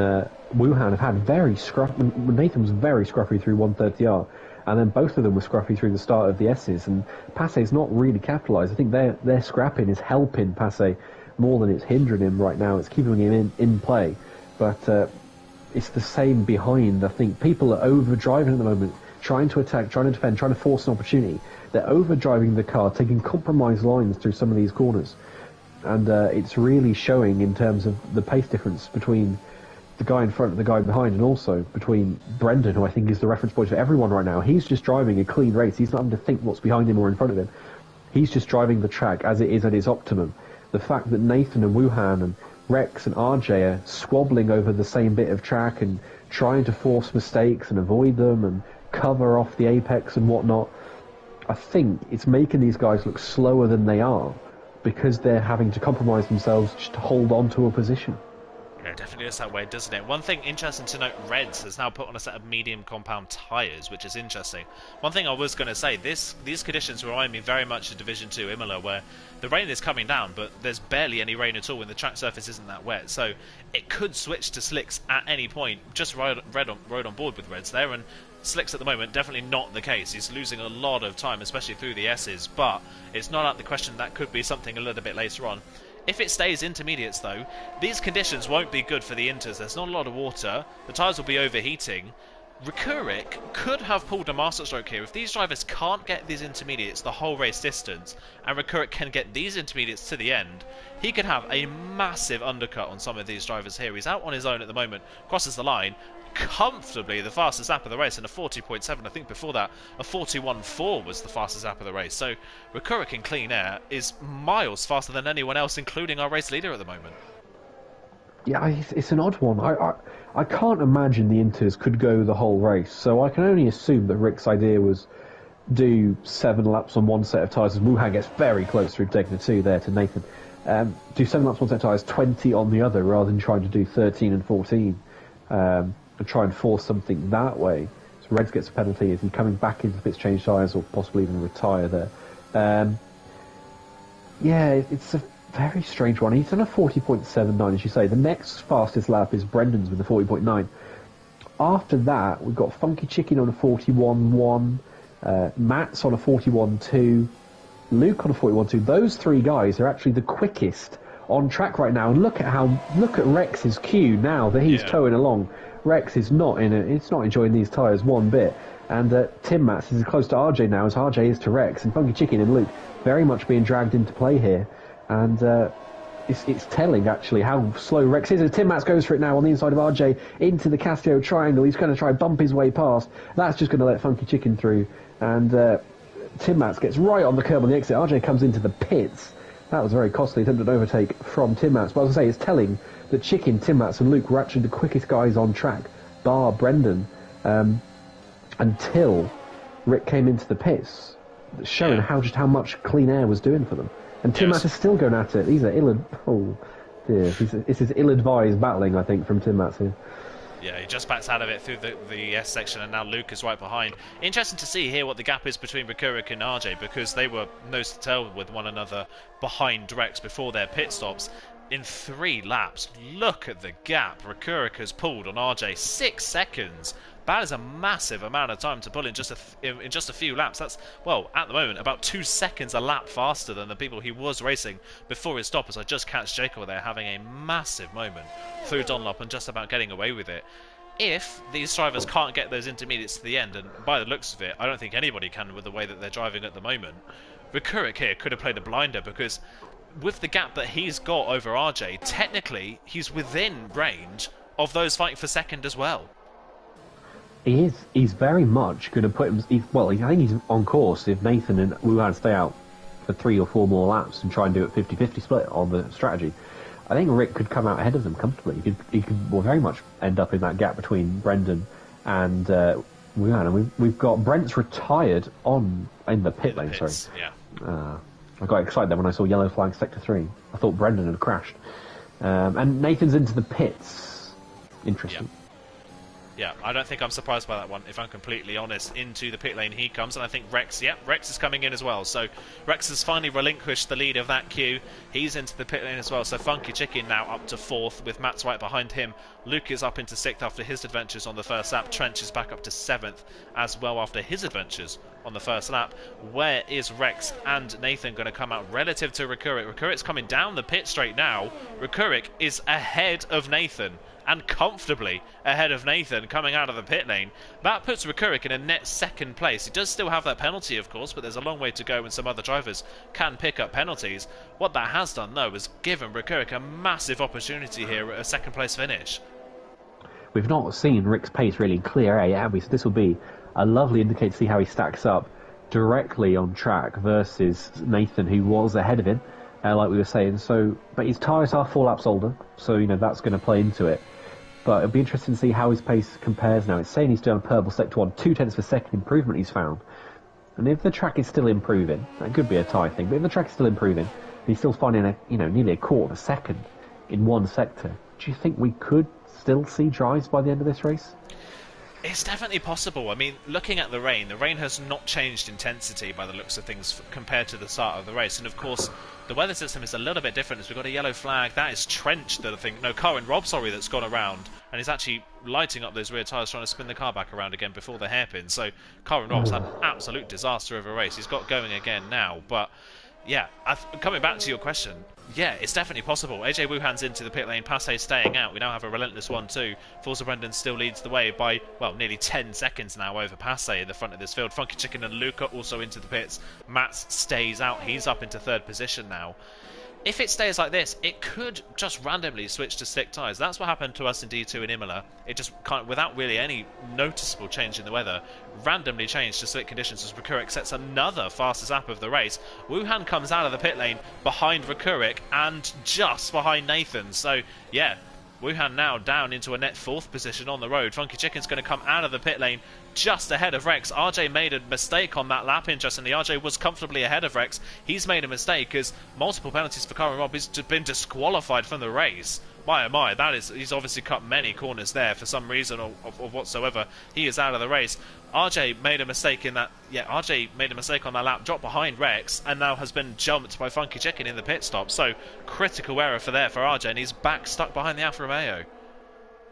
B: Wuhan have had very scruffy. Nathan was very scruffy through 130R, and then both of them were scruffy through the start of the S's. And Passe's not really capitalised. I think their scrapping is helping Passe more than it's hindering him right now. It's keeping him in play, but it's the same behind. I think people are overdriving at the moment, trying to attack, trying to defend, trying to force an opportunity. They're overdriving the car, taking compromised lines through some of these corners. And it's really showing in terms of the pace difference between the guy in front and the guy behind, and also between Brendan, who I think is the reference point for everyone right now. He's just driving a clean race. He's not having to think what's behind him or in front of him. He's just driving the track as it is at its optimum. The fact that Nathan and Wuhan and Rex and RJ are squabbling over the same bit of track and trying to force mistakes and avoid them and cover off the apex and whatnot, I think it's making these guys look slower than they are, because they're having to compromise themselves just to hold on to a position.
A: Yeah, definitely is that way, doesn't it? One thing interesting to note, Reds has now put on a set of medium compound tyres, which is interesting. One thing I was going to say, these conditions remind me very much of Division 2 Imola, where the rain is coming down, but there's barely any rain at all when the track surface isn't that wet. So it could switch to slicks at any point. Just rode on board with Reds there, and slicks at the moment, definitely not the case. He's losing a lot of time, especially through the S's, but it's not out the question that could be something a little bit later on. If it stays intermediates though, these conditions won't be good for the Inters. There's not a lot of water, the tyres will be overheating. Rikurik could have pulled a masterstroke here. If these drivers can't get these intermediates the whole race distance, and Rikurik can get these intermediates to the end, he could have a massive undercut on some of these drivers here. He's out on his own at the moment, crosses the line, comfortably the fastest lap of the race in a 40.7. I think before that a 41.4 was the fastest lap of the race. So Rikurik in clean air is miles faster than anyone else, including our race leader at the moment.
B: Yeah, it's an odd one. I can't imagine the Inters could go the whole race, so I can only assume that Rick's idea was do 7 laps on one set of tyres, as Wuhan gets very close through Degner 2 there to Nathan. Do 7 laps on one set of tyres, 20 on the other, rather than trying to do 13 and 14. And try and force something that way. So Reds gets a penalty. Is he coming back into the pits, change tyres, or possibly even retire there? Yeah, it's a very strange one. He's on a 40.79, as you say. The next fastest lap is Brendan's with a 40.9. After that, we've got Funky Chicken on a 41.1, Matt's on a 41.2, Luke on a 41.2. Those 3 guys are actually the quickest on track right now. And look at Rex's queue now that he's towing along. Rex is not enjoying these tyres one bit, and Tim Mats is as close to RJ now as RJ is to Rex, and Funky Chicken and Luke very much being dragged into play here, and it's telling actually how slow Rex is. As Tim Mats goes for it now on the inside of RJ into the Casio Triangle, he's going to try and bump his way past. That's just going to let Funky Chicken through, and Tim Mats gets right on the curb on the exit. RJ comes into the pits. That was very costly, attempted an overtake from Tim Mats, but as I say, it's telling that Chicken, Tim Mats and Luke were actually the quickest guys on track, bar Brendan, until Rick came into the pits, showing how much clean air was doing for them. And Tim Mats is still going at it. These are this is ill-advised battling, I think, from Tim Mats here.
A: Yeah, he just backs out of it through the S section, and now Luke is right behind. Interesting to see here what the gap is between Rikurik and RJ, because they were nose to tail with one another behind Rex before their pit stops. In 3 laps, look at the gap Rikurik has pulled on RJ. 6 seconds. That is a massive amount of time to pull in just a few laps. That's, well, at the moment, about 2 seconds a lap faster than the people he was racing before his stop, as I just catch Jacob there having a massive moment through Dunlop and just about getting away with it. if these drivers can't get those intermediates to the end, and by the looks of it, I don't think anybody can with the way that they're driving at the moment, Rikurik here could have played a blinder, because with the gap that he's got over RJ, technically he's within range of those fighting for second as well.
B: He is. He's very much going to put him. I think he's on course if Nathan and Wuhan stay out for 3 or 4 more laps and try and do it 50-50 split on the strategy. I think Rick could come out ahead of them comfortably. He could very much end up in that gap between Brendan and Wuhan. And we've got Brent's retired in the pit lane.
A: Pits,
B: sorry.
A: Yeah.
B: I got excited then when I saw yellow flag sector 3. I thought Brendan had crashed. And Nathan's into the pits. Interesting.
A: Yeah, I don't think I'm surprised by that one, if I'm completely honest. Into the pit lane he comes, and I think Rex is coming in as well. So Rex has finally relinquished the lead of that queue. He's into the pit lane as well. So Funky Chicken now up to 4th, with Matt's right behind him. Luke is up into 6th after his adventures on the first lap. Trench is back up to 7th as well after his adventures on the first lap. Where is Rex and Nathan going to come out relative to Rikurik? Rikurik's coming down the pit straight now. Rikurik is ahead of Nathan, and comfortably ahead of Nathan coming out of the pit lane. That puts Rikurik in a net 2nd place. He does still have that penalty, of course, but there's a long way to go when some other drivers can pick up penalties. What that has done, though, is given Rikurik a massive opportunity here at a 2nd place finish.
B: We've not seen Rick's pace really in clear air, have we? So this will be a lovely indicator to see how he stacks up directly on track versus Nathan, who was ahead of him, like we were saying. So, but his tyres are 4 laps older, so that's going to play into it. But it'll be interesting to see how his pace compares now. It's saying he's doing a purple sector 1, 2 tenths per second improvement he's found. And if the track is still improving, that could be a tie thing, but if the track is still improving, and he's still finding nearly a quarter of a second in one sector, do you think we could still see drives by the end of this race?
A: It's definitely possible. I mean, looking at the rain has not changed intensity by the looks of things compared to the start of the race. And of course, the weather system is a little bit different, as we've got a yellow flag. That is Trench that I think, no, Karen Robb, sorry, that's gone around. And he's actually lighting up those rear tyres, trying to spin the car back around again before the hairpin. So Karen Robb's had an absolute disaster of a race. He's got going again now. But yeah, coming back to your question, yeah, it's definitely possible. AJ Wuhan's into the pit lane, Passe staying out. We now have a relentless 1-2. Forza Brendan still leads the way by, well, nearly 10 seconds now over Passe in the front of this field. Funky Chicken and Luca also into the pits. Matt stays out. He's up into 3rd position now. If it stays like this, it could just randomly switch to slick tyres. That's what happened to us in D2 in Imola. It just kind of, without really any noticeable change in the weather, randomly changed to slick conditions as Rikurik sets another fastest lap of the race. Wuhan comes out of the pit lane behind Rikurik and just behind Nathan. So, yeah, Wuhan now down into a net 4th position on the road. Funky Chicken's going to come out of the pit lane just ahead of Rex. RJ made a mistake on that lap, interestingly. RJ was comfortably ahead of Rex. He's made a mistake because multiple penalties for Karen Robb. He's been disqualified from the race. My, oh my, he's obviously cut many corners there for some reason or whatsoever. He is out of the race. RJ made a mistake in that. Yeah, RJ made a mistake on that lap, dropped behind Rex, and now has been jumped by Funky Chicken in the pit stop. So, critical error for RJ, and he's back stuck behind the Alfa Romeo.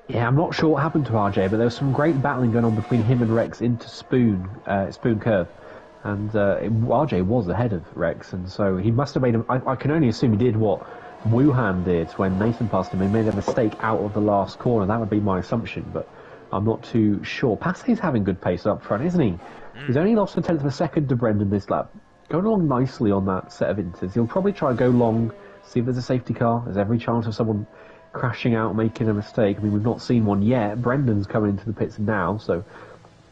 B: Yeah, I'm not sure what happened to RJ, but there was some great battling going on between him and Rex into Spoon Curve. And RJ was ahead of Rex, and so he must have made him. I can only assume he did what Wuhan did when Nathan passed him. He made a mistake out of the last corner. That would be my assumption, but I'm not too sure. Passe's having good pace up front, isn't he? He's only lost a tenth of a second to Brendan this lap. Going along nicely on that set of inters. He'll probably try to go long, see if there's a safety car. There's every chance of someone crashing out, making a mistake. I mean, we've not seen one yet. Brendan's coming into the pits now, so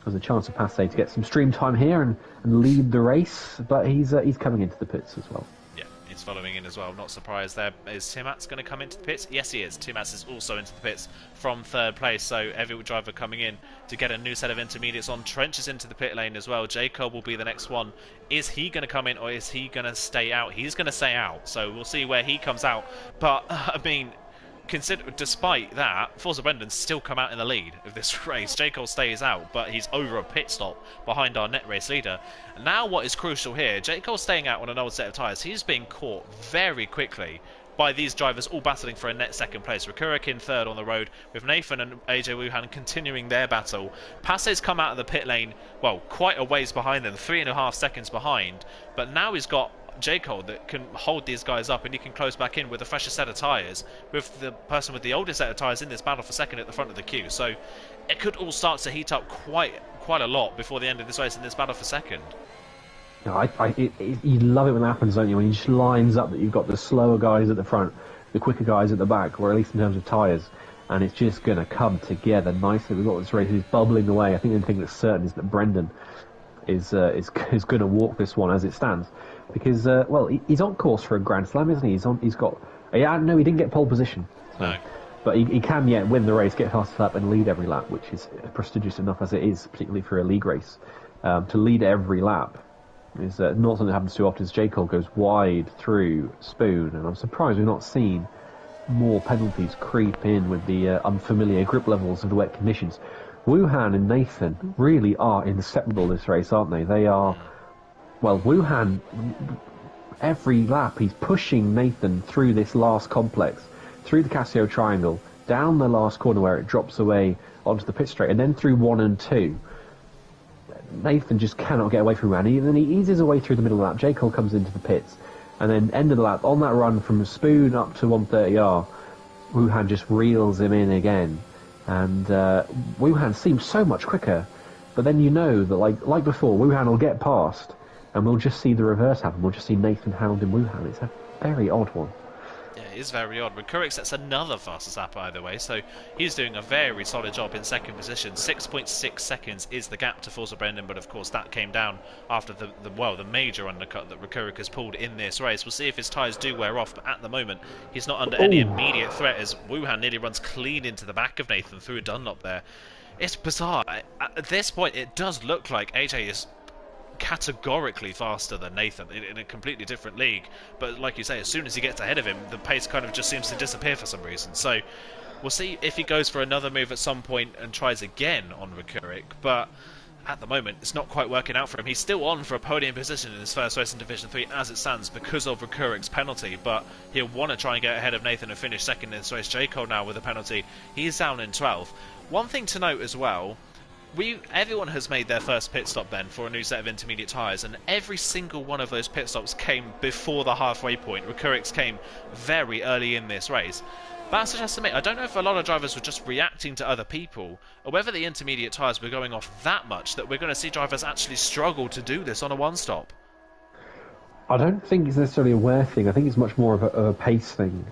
B: there's a chance of Passe to get some stream time here and lead the race, but he's coming into the pits as well.
A: Yeah, he's following in as well. Not surprised there. Is Timats going to come into the pits? Yes, he is. Timats is also into the pits from 3rd place, so every driver coming in to get a new set of intermediates on. Trench is into the pit lane as well. Jacob will be the next one. Is he going to come in or is he going to stay out? He's going to stay out, so we'll see where he comes out. But, I mean, despite that, Forza Brendan's still come out in the lead of this race. J. Cole stays out, but he's over a pit stop behind our net race leader. And now what is crucial here, J. Cole staying out on an old set of tyres. He's being caught very quickly by these drivers all battling for a net 2nd place. Rikurik in 3rd on the road, with Nathan and AJ Wuhan continuing their battle. Passe's come out of the pit lane, well, quite a ways behind them, 3.5 seconds behind, but now he's got J. Cole that can hold these guys up, and he can close back in with a fresher set of tyres, with the person with the oldest set of tyres in this battle for second at the front of the queue. So it could all start to heat up quite a lot before the end of this race in this battle for second.
B: You love it when that happens, don't you? When he just lines up that you've got the slower guys at the front, the quicker guys at the back, or at least in terms of tyres, and it's just going to come together nicely. We've got this race is bubbling away. I think the only thing that's certain is that Brendan is going to walk this one as it stands, because he's on course for a Grand Slam, isn't he? He didn't get pole position,
A: No.
B: But he can yet win the race, get fastest lap, and lead every lap, which is prestigious enough as it is, particularly for a league race. To lead every lap is not something that happens too often. As J. Cole goes wide through Spoon, and I'm surprised we've not seen more penalties creep in with the unfamiliar grip levels of the wet conditions. Wuhan and Nathan really are inseparable this race, aren't they? They are. Well, Wuhan, every lap he's pushing Nathan through this last complex, through the Casio Triangle, down the last corner where it drops away onto the pit straight, and then through 1 and 2. Nathan just cannot get away from Wuhan. And then he eases away through the middle of the lap. J. Cole comes into the pits, and then end of the lap, on that run from Spoon up to 130R, Wuhan just reels him in again. And Wuhan seems so much quicker, but then you know that, like before, Wuhan will get past, and we'll just see the reverse happen. We'll just see Nathan hounding Wuhan. It's a very odd one.
A: Yeah, it is very odd. Rekurik sets another fastest lap either way, so he's doing a very solid job in second position. 6.6 seconds is the gap to Forza Brendan, but of course that came down after the major undercut that Rekurik has pulled in this race. We'll see if his tyres do wear off, but at the moment he's not under any immediate threat, as Wuhan nearly runs clean into the back of Nathan through a Dunlop there. It's bizarre. At this point it does look like AJ is categorically faster than Nathan in a completely different league, but like you say, as soon as he gets ahead of him, the pace kind of just seems to disappear for some reason. So we'll see if he goes for another move at some point and tries again on Rekurik, but at the moment it's not quite working out for him. He's still on for a podium position in his first race in Division 3 as it stands because of Rekurik's penalty, but he'll want to try and get ahead of Nathan and finish second in this race. J. Cole now with a penalty, he's down in 12th. One thing to note as well, everyone has made their first pit stop then for a new set of intermediate tyres, and every single one of those pit stops came before the halfway point. Rekurik's came very early in this race. But I suggest to me, I don't know if a lot of drivers were just reacting to other people, or whether the intermediate tyres were going off that much that we're going to see drivers actually struggle to do this on a one-stop.
B: I don't think it's necessarily a wear thing. I think it's much more of a pace thing.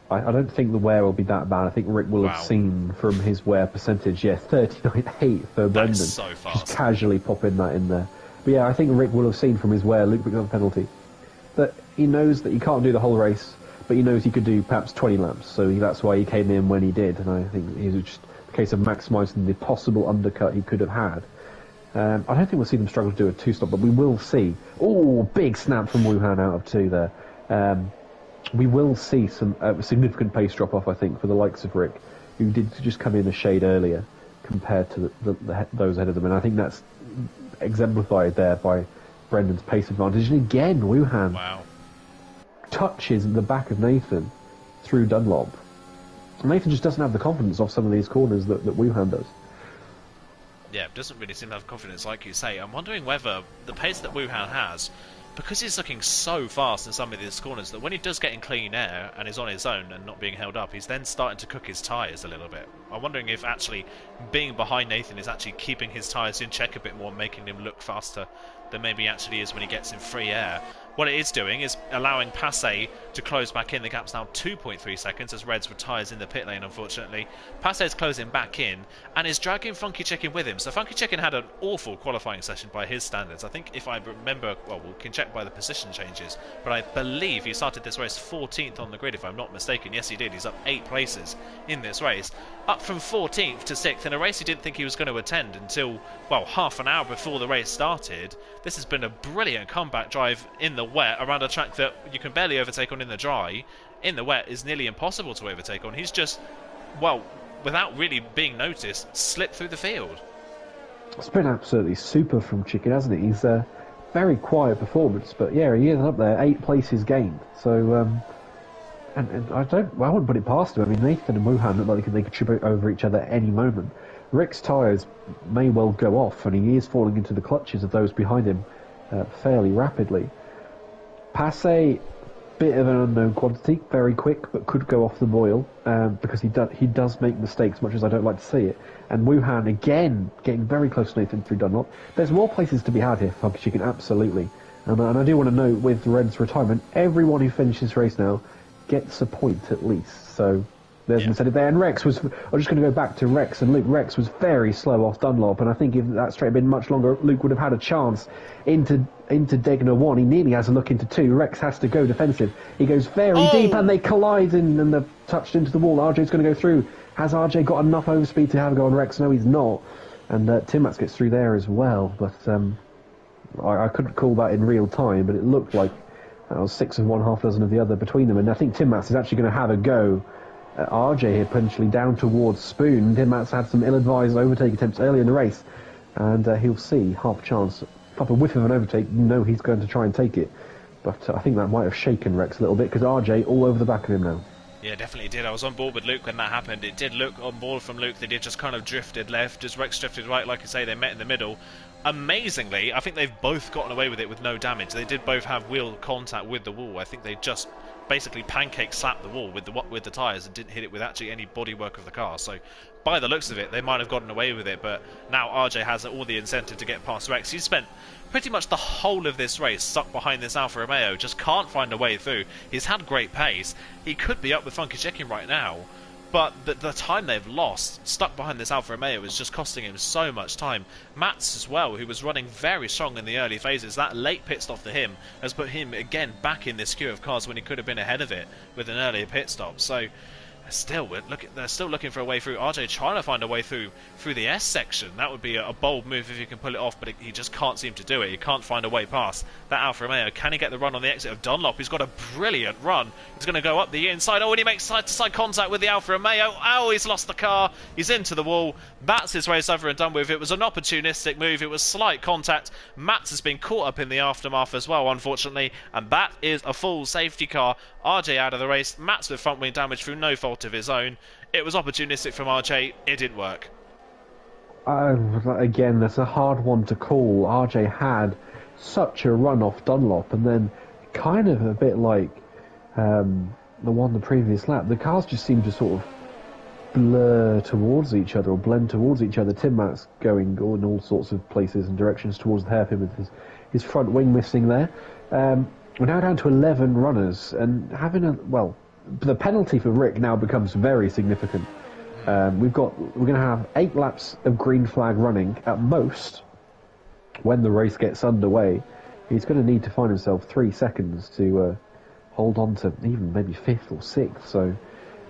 B: I don't think the wear will be that bad. I think Rick will have seen from his wear percentage, 39.8 for Brendan.
A: That's so fast.
B: Just casually popping that in there. But yeah, I think Rick will have seen from his wear, Luke McDonald penalty, that he knows that he can't do the whole race, but he knows he could do perhaps 20 laps. So that's why he came in when he did. And I think it was just a case of maximising the possible undercut he could have had. I don't think we'll see them struggle to do a two-stop, but we will see. Oh, big snap from Wuhan out of 2 there. We will see some significant pace drop-off, I think, for the likes of Rick, who did just come in a shade earlier compared to those ahead of them. And I think that's exemplified there by Brendan's pace advantage. And again, Wuhan touches the back of Nathan through Dunlop. Nathan just doesn't have the confidence off some of these corners that Wuhan does.
A: Yeah, doesn't really seem to have confidence, like you say. I'm wondering whether the pace that Wuhan has, because he's looking so fast in some of these corners, that when he does get in clean air and is on his own and not being held up, he's then starting to cook his tyres a little bit. I'm wondering if actually being behind Nathan is actually keeping his tyres in check a bit more, making him look faster than maybe he actually is when he gets in free air. What it is doing is allowing Passe to close back in. The gap's now 2.3 seconds as Reds retires in the pit lane, unfortunately. Passe's closing back in and is dragging Funky Chicken with him. So Funky Chicken had an awful qualifying session by his standards. I think if I remember, well, we can check by the position changes, but I believe he started this race 14th on the grid, if I'm not mistaken. Yes, he did. He's up 8 places in this race. Up from 14th to 6th in a race he didn't think he was going to attend until, well, half an hour before the race started. This has been a brilliant comeback drive in the wet around a track that you can barely overtake on in the dry. In the wet is nearly impossible to overtake on. He's just, well, without really being noticed, slipped through the field.
B: It's been absolutely super from Chicken, hasn't it? He's a very quiet performance, but yeah, he is up there, 8 places gained. So, and I wouldn't put it past him. I mean, Nathan and Wuhan look like they could trip over each other at any moment. Rick's tyres may well go off, and he is falling into the clutches of those behind him fairly rapidly. Passe, bit of an unknown quantity, very quick, but could go off the boil because he does make mistakes, much as I don't like to see it. And Wuhan, again, getting very close to Nathan through Dunlop. There's more places to be had here, Funky Chicken, absolutely. And I do want to note, with Red's retirement, everyone who finishes this race now gets a point at least. So there's an incentive there. And I'm just going to go back to Rex and Luke. Rex was very slow off Dunlop, and I think if that straight had been much longer, Luke would have had a chance into Degner 1. He nearly has a look into 2. Rex has to go defensive. He goes very deep, and they collide, and they're touched into the wall. RJ's going to go through. Has RJ got enough overspeed to have a go on Rex? No, he's not. And Timmats gets through there as well, but I couldn't call that in real time, but it looked like that was 6 of one, half dozen of the other between them. And I think Timmats is actually going to have a go at RJ here, potentially down towards Spoon. Timmats had some ill-advised overtake attempts early in the race, and he'll see half chance. Pop a whiff of an overtake, he's going to try and take it. But I think that might have shaken Rex a little bit, because RJ all over the back of him now.
A: Yeah, definitely did. I was on board with Luke when that happened. It did look on board from Luke that he just kind of drifted left, as Rex drifted right. Like I say, they met in the middle. Amazingly, I think they've both gotten away with it with no damage. They did both have wheel contact with the wall. I think they just basically pancake slapped the wall with the tyres and didn't hit it with actually any bodywork of the car. So by the looks of it, they might have gotten away with it, but now RJ has all the incentive to get past Rex. He's spent pretty much the whole of this race stuck behind this Alfa Romeo, just can't find a way through. He's had great pace. He could be up with Funky Chicken right now, but the time they've lost stuck behind this Alfa Romeo is just costing him so much time. Mats as well, who was running very strong in the early phases, that late pit stop for him has put him again back in this queue of cars when he could have been ahead of it with an earlier pit stop. So they're still looking for a way through. RJ trying to find a way through the S section. That would be a bold move if he can pull it off, but he just can't seem to do it. He can't find a way past that Alfa Romeo. Can he get the run on the exit of Dunlop, who's got a brilliant run? He's going to go up the inside. Oh, and he makes side-to-side contact with the Alfa Romeo. Oh, he's lost the car. He's into the wall. That's his race over and done with. It was an opportunistic move. It was slight contact. Mats has been caught up in the aftermath as well, unfortunately, and that is a full safety car. RJ out of the race. Mats with front wing damage through no fault of his own. It was opportunistic from RJ. It didn't work.
B: Again, that's a hard one to call. RJ had such a run off Dunlop, and then kind of a bit like the one the previous lap. The cars just seemed to sort of blur towards each other or blend towards each other. Timmats going in all sorts of places and directions towards the hairpin with his front wing missing there. We're now down to 11 runners, and the penalty for Rick now becomes very significant. We're going to have 8 laps of green flag running at most when the race gets underway. He's going to need to find himself 3 seconds to hold on to even maybe 5th or 6th. So,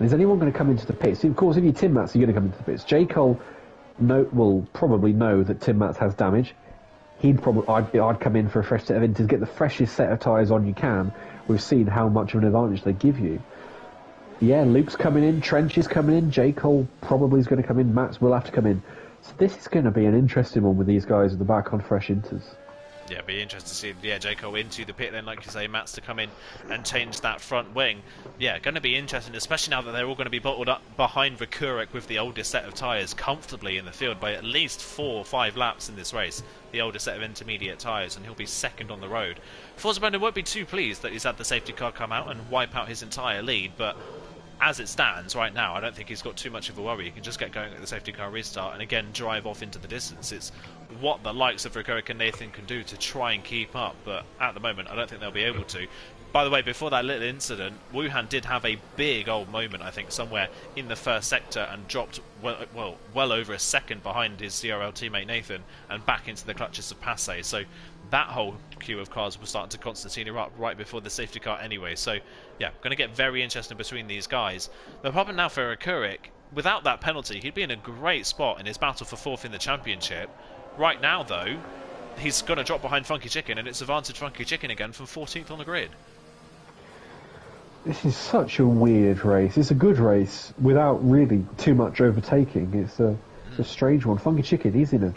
B: is anyone going to come into the pits? Of course, if you're Tim Mats, you're going to come into the pits. J. Cole will probably know that Tim Mats has damage. I'd come in for a fresh set of inters, get the freshest set of tyres on you can. We've seen how much of an advantage they give you. Yeah, Luke's coming in, Trench is coming in, J. Cole probably is going to come in, Mats will have to come in. So this is going to be an interesting one with these guys at the back on fresh inters.
A: Yeah, it'd be interesting to see J. Cole into the pit then, like you say, Mats to come in and change that front wing. Yeah, going to be interesting, especially now that they're all going to be bottled up behind Rekurik with the oldest set of tyres comfortably in the field by at least 4 or 5 laps in this race. The oldest set of intermediate tyres, and he'll be second on the road. Forza Brandon won't be too pleased that he's had the safety car come out and wipe out his entire lead, but as it stands right now, I don't think he's got too much of a worry. He can just get going at the safety car restart and again drive off into the distance. It's what the likes of Rekurik and Nathan can do to try and keep up, but at the moment I don't think they'll be able to. By the way, before that little incident, Wuhan did have a big old moment, I think, somewhere in the first sector and dropped well over a second behind his CRL teammate Nathan and back into the clutches of Passe. So that whole queue of cars will start to Constantina up right before the safety car anyway. So yeah, going to get very interesting between these guys. The problem now for Rekurik, without that penalty, he'd be in a great spot in his battle for 4th in the championship. Right now, though, he's going to drop behind Funky Chicken, and it's advantage Funky Chicken again from 14th on the grid.
B: This is such a weird race. It's a good race without really too much overtaking. It's a strange one. Funky Chicken, he's in a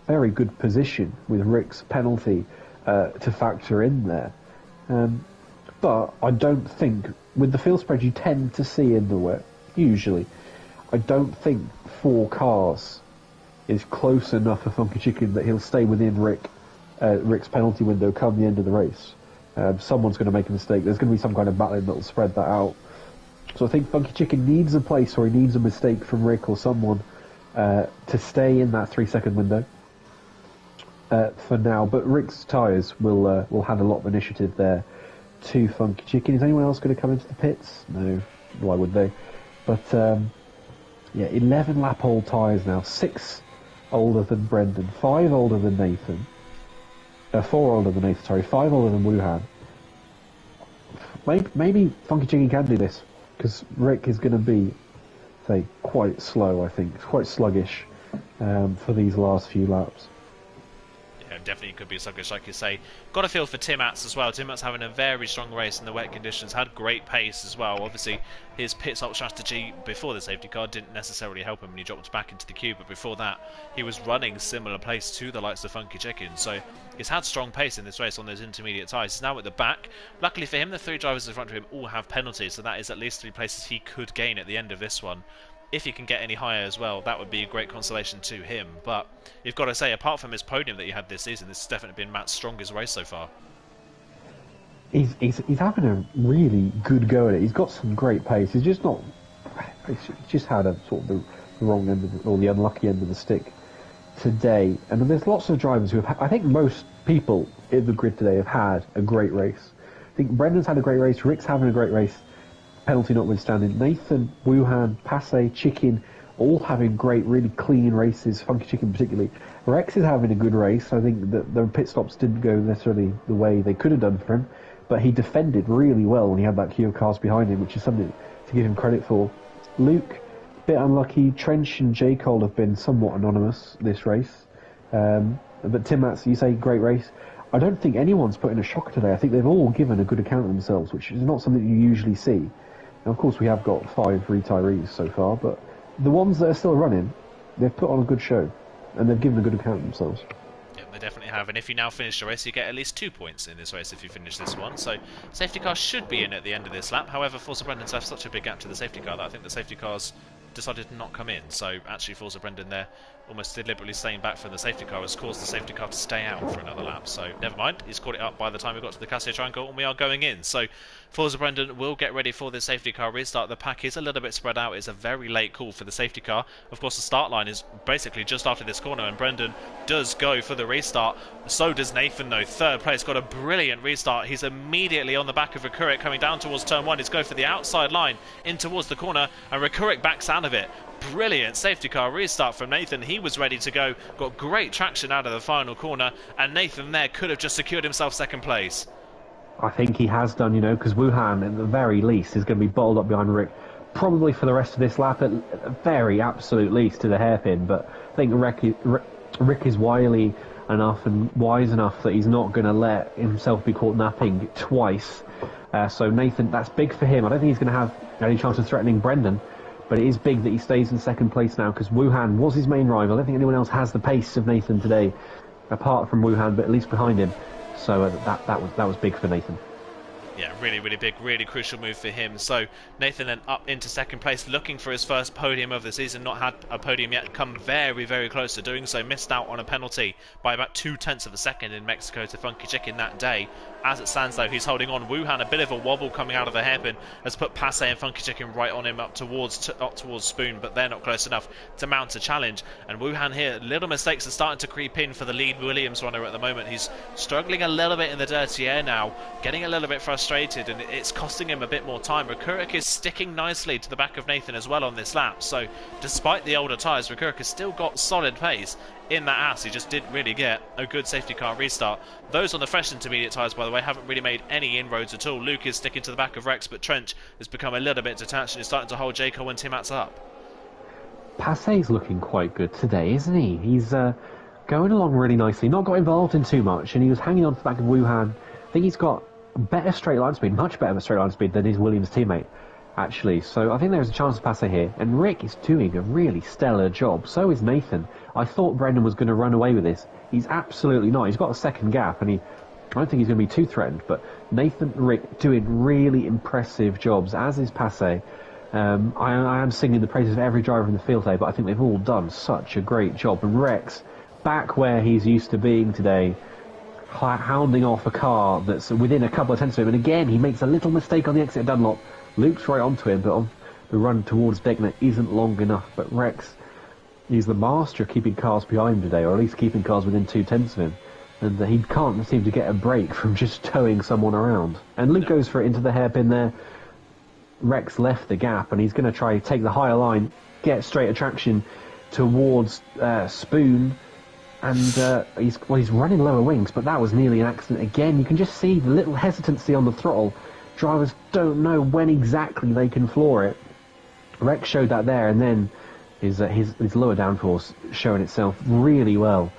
B: very good position with Rick's penalty to factor in there. But I don't think, with the field spread you tend to see in the wet, usually, I don't think 4 cars is close enough for Funky Chicken that he'll stay within Rick's penalty window come the end of the race. Someone's going to make a mistake. There's going to be some kind of battling that will spread that out. So I think Funky Chicken needs a place, or he needs a mistake from Rick or someone to stay in that 3-second window for now. But Rick's tyres will have a lot of initiative there to Funky Chicken. Is anyone else going to come into the pits? No, why would they? But yeah, 11 lap old tyres now, 6 older than Brendan, 5 older than Nathan, 4 older than Nathan, sorry, 5 older than Wuhan. Maybe Funky Chicken can do this, because Rick is going to be, say, quite slow, I think. It's quite sluggish for these last few laps.
A: Yeah, definitely could be sluggish, like you say. Got a feel for Tim Atz as well. Tim Atz having a very strong race in the wet conditions, had great pace as well. Obviously, his pit stop strategy before the safety car didn't necessarily help him when he dropped back into the queue, but before that, he was running similar pace to the likes of Funky Chicken. So he's had strong pace in this race on those intermediate tyres. He's now at the back. Luckily for him, the 3 drivers in front of him all have penalties, so that is at least 3 places he could gain at the end of this one. If he can get any higher as well, that would be a great consolation to him. But you've got to say, apart from his podium that he had this season, this has definitely been Matt's strongest race so far.
B: He's having a really good go at it. He's got some great pace. He's just not. He's just had a sort of the wrong end of or the unlucky end of the stick today. And there's lots of drivers who have. I think most people in the grid today have had a great race. I think Brendan's had a great race. Rick's having a great race. Penalty notwithstanding. Nathan, Wuhan, Passe, Chicken, all having great, really clean races. Funky Chicken particularly. Rex is having a good race. I think that the pit stops didn't go necessarily the way they could have done for him, but he defended really well when he had that queue of cars behind him, which is something to give him credit for. Luke, a bit unlucky. Trench and J. Cole have been somewhat anonymous this race. But Tim Matz, you say great race. I don't think anyone's put in a shocker today. I think they've all given a good account of themselves, which is not something you usually see. And of course, we have got 5 retirees so far, but the ones that are still running, they've put on a good show, and they've given a good account of themselves.
A: Yeah, they definitely have. And if you now finish the race, you get at least 2 points in this race if you finish this one. So safety car should be in at the end of this lap. However, Forza Brendan's have such a big gap to the safety car that I think the safety cars decided to not come in. So actually, Forza Brendan there, almost deliberately staying back from the safety car, has caused the safety car to stay out for another lap. So never mind, he's caught it up by the time we got to the Casio Triangle, and we are going in. So Forza Brendan will get ready for the safety car restart. The pack is a little bit spread out. It's a very late call for the safety car. Of course, the start line is basically just after this corner, and Brendan does go for the restart. So does Nathan, though. Third place, got a brilliant restart. He's immediately on the back of Rakurik coming down towards turn 1. He's going for the outside line in towards the corner, and Rakurik backs out of it. Brilliant safety car restart from Nathan. He was ready to go, got great traction out of the final corner, and Nathan there could have just secured himself second place.
B: I think he has done, because Wuhan, at the very least, is going to be bottled up behind Rick, probably for the rest of this lap, at the very absolute least, to the hairpin. But I think Rick is wily enough and wise enough that he's not going to let himself be caught napping twice. So Nathan, that's big for him. I don't think he's going to have any chance of threatening Brendan, but it is big that he stays in second place now, because Wuhan was his main rival. I don't think anyone else has the pace of Nathan today, apart from Wuhan, but at least behind him. So that was big for Nathan.
A: Yeah, really, really big, really crucial move for him. So Nathan then up into second place, looking for his first podium of the season. Not had a podium yet, come very, very close to doing so. Missed out on a penalty by about 0.2 of a second in Mexico to Funky Chicken that day. As it stands, though, he's holding on. Wuhan, a bit of a wobble coming out of the hairpin, has put Passe and Funky Chicken right on him up towards Spoon, but they're not close enough to mount a challenge. And Wuhan here, little mistakes are starting to creep in for the lead Williams runner at the moment. He's struggling a little bit in the dirty air now, getting a little bit frustrated, and it's costing him a bit more time. Rakurik is sticking nicely to the back of Nathan as well on this lap, so despite the older tyres, Rakurik has still got solid pace in that ass. He just didn't really get a good safety car restart. Those on the fresh intermediate tyres, by the way, haven't really made any inroads at all. Luke is sticking to the back of Rex, but Trench has become a little bit detached and is starting to hold Jaco and Tim Atz up.
B: Passe's looking quite good today, isn't he? He's going along really nicely, not got involved in too much, and he was hanging on to the back of Wuhan. I think he's got better straight line speed, much better straight line speed than his Williams teammate, actually. So I think there's a chance to pass it here. And Rick is doing a really stellar job. So is Nathan. I thought Brendan was going to run away with this. He's absolutely not. He's got a second gap, and I don't think he's going to be too threatened. But Nathan and Rick doing really impressive jobs, as is Passe. I am singing the praises of every driver in the field today, but I think they've all done such a great job. And Rex, back where he's used to being today, hounding off a car that's within a couple of tenths of him. And again, he makes a little mistake on the exit of Dunlop. Luke's right onto him, but the run towards Degner isn't long enough. But Rex, he's the master of keeping cars behind today, or at least keeping cars within 2/10 of him. And he can't seem to get a break from just towing someone around. And Luke goes for it into the hairpin there. Rex left the gap, and he's going to try to take the higher line, get straight attraction towards Spoon. And he's running lower wings, but that was nearly an accident again. You can just see the little hesitancy on the throttle. Drivers don't know when exactly they can floor it. Rex showed that there, and then his lower downforce showing itself really well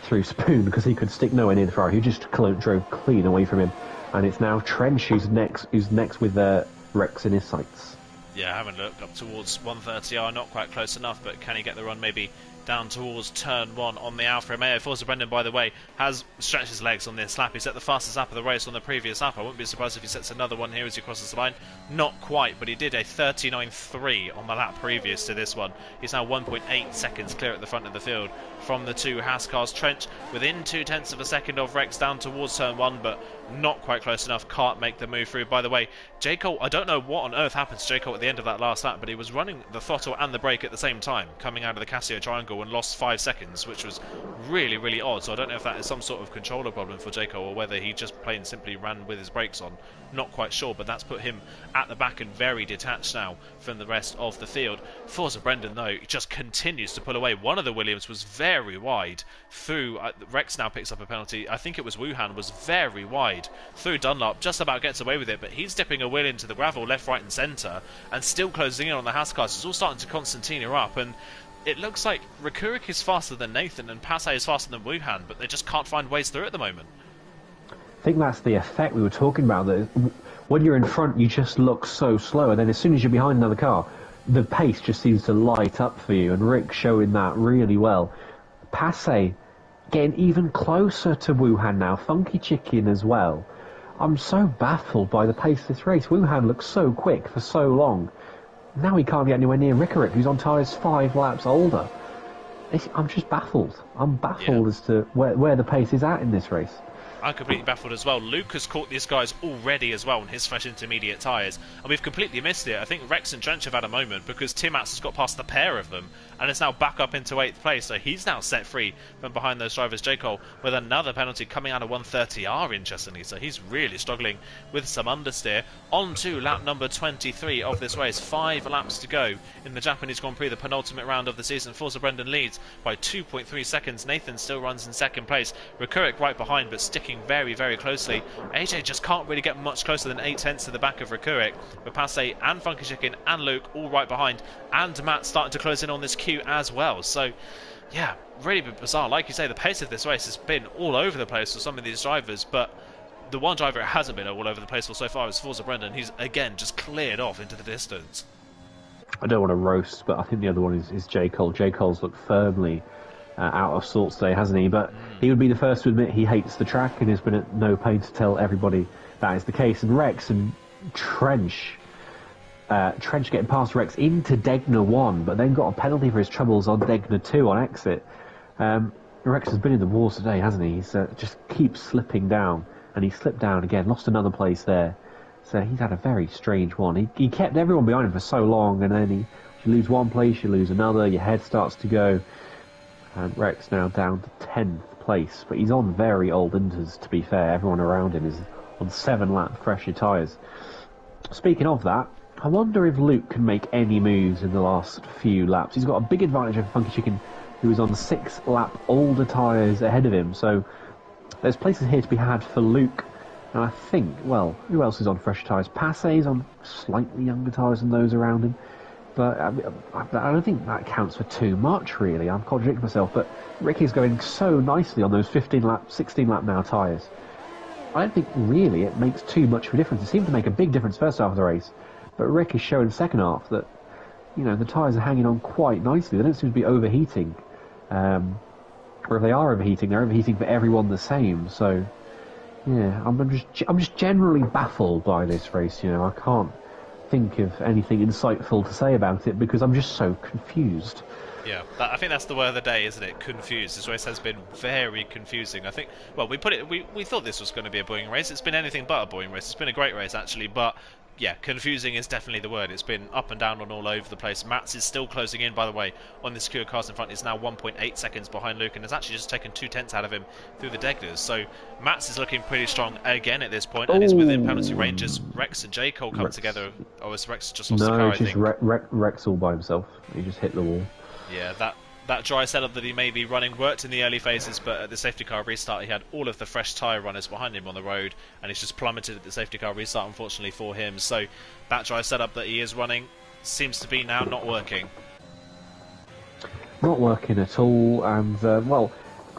B: through Spoon, because he could stick nowhere near the Ferrari. He just drove clean away from him. And it's now Trench who's next with Rex in his sights.
A: Yeah, having looked up towards 130R, not quite close enough, but can he get the run maybe down towards turn 1 on the Alfa Romeo? Forza Brendan, by the way, has stretched his legs on this lap. He set the fastest lap of the race on the previous lap. I wouldn't be surprised if he sets another one here as he crosses the line. Not quite, but he did a 39.3 on the lap previous to this one. He's now 1.8 seconds clear at the front of the field from the two Haas cars. Trench within 0.2 of a second of Rex down towards turn 1, but not quite close enough. Can't make the move through. By the way, J. Cole, I don't know what on earth happened to J. Cole at the end of that last lap, but he was running the throttle and the brake at the same time, coming out of the Casio triangle, and lost 5 seconds, which was really, really odd. So I don't know if that is some sort of controller problem for J. Cole, or whether he just plain simply ran with his brakes on. Not quite sure, but that's put him at the back and very detached now from the rest of the field. Forza Brendan, though, just continues to pull away. One of the Williams was very wide through. Rex now picks up a penalty. I think it was Wuhan, was very wide through Dunlop, just about gets away with it, but he's dipping a wheel into the gravel left, right and centre, and still closing in on the Haas cars. It's all starting to Constantina up, and it looks like Rikurik is faster than Nathan and Passe is faster than Wuhan, but they just can't find ways through at the moment.
B: I think that's the effect we were talking about, that when you're in front you just look so slow, and then as soon as you're behind another car the pace just seems to light up for you, and Rick showing that really well. Passe getting even closer to Wuhan now, Funky Chicken as well. I'm so baffled by the pace of this race. Wuhan looks so quick for so long. Now he can't get anywhere near Rikurik, who's on tyres 5 laps older. I'm just baffled. I'm baffled as to where the pace is at in this race.
A: I'm completely baffled as well. Luke has caught these guys already as well on his fresh intermediate tyres, and we've completely missed it. I think Rex and Trench have had a moment because Timmats has got past the pair of them and is now back up into 8th place, so he's now set free from behind those drivers. J. Cole with another penalty coming out of 130R, interestingly, so he's really struggling with some understeer. On to lap number 23 of this race. 5 laps to go in the Japanese Grand Prix, the penultimate round of the season. Forza Brendan leads by 2.3 seconds. Nathan still runs in 2nd place. Rikurik right behind, but sticking very, very closely. AJ just can't really get much closer than 8/10 to the back of Rikurik, but Passe and Funky Chicken and Luke all right behind, and Matt starting to close in on this queue as well. So yeah, really bizarre. Like you say, the pace of this race has been all over the place for some of these drivers, but the one driver it hasn't been all over the place for so far is Forza Brendan. He's again just cleared off into the distance.
B: I don't want to roast, but I think the other one is J. Cole. J. Cole's looked firmly out of sorts today, hasn't he? But he would be the first to admit he hates the track, and has been at no pain to tell everybody that is the case. And Rex and Trench getting past Rex into Degner 1, but then got a penalty for his troubles on Degner 2 on exit. Rex has been in the wars today, hasn't he? He's just keeps slipping down, and he slipped down again, lost another place there. So he's had a very strange one. He kept everyone behind him for so long, and then you lose one place, you lose another, your head starts to go. And Rex now down to 10th place, but he's on very old inters, to be fair. Everyone around him is on 7-lap fresher tyres. Speaking of that, I wonder if Luke can make any moves in the last few laps. He's got a big advantage over Funky Chicken, who is on 6-lap older tyres ahead of him. So there's places here to be had for Luke. And I think, well, who else is on fresher tyres? Passe's on slightly younger tyres than those around him. But I don't think that counts for too much, really. I'm contradicting myself, but Ricky's going so nicely on those 15-lap, 16-lap now tyres. I don't think, really, it makes too much of a difference. It seemed to make a big difference first half of the race, but Rick is showing second half that, you know, the tyres are hanging on quite nicely. They don't seem to be overheating. Or if they are overheating, they're overheating for everyone the same. So, yeah, I'm just generally baffled by this race, you know. I can't think of anything insightful to say about it because I'm just so confused.
A: Yeah, I think that's the word of the day, isn't it? Confused. This race has been very confusing. I think, well, we thought this was going to be a boring race. It's been anything but a boring race. It's been a great race, actually, but yeah, confusing is definitely the word. It's been up and down and all over the place. Mats is still closing in, by the way, on this queue of cars in front. He's now 1.8 seconds behind Luke and has actually just taken 2/10 out of him through the Deglers. So Mats is looking pretty strong again at this point and is within penalty range as Rex and J. Cole come together. Oh, it's Rex just lost the car, I think.
B: Rex all by himself. He just hit the wall.
A: Yeah, that dry setup that he may be running worked in the early phases, but at the safety car restart he had all of the fresh tyre runners behind him on the road, and he's just plummeted at the safety car restart, unfortunately for him. So that dry setup that he is running seems to be now not working.
B: Not working at all, and well,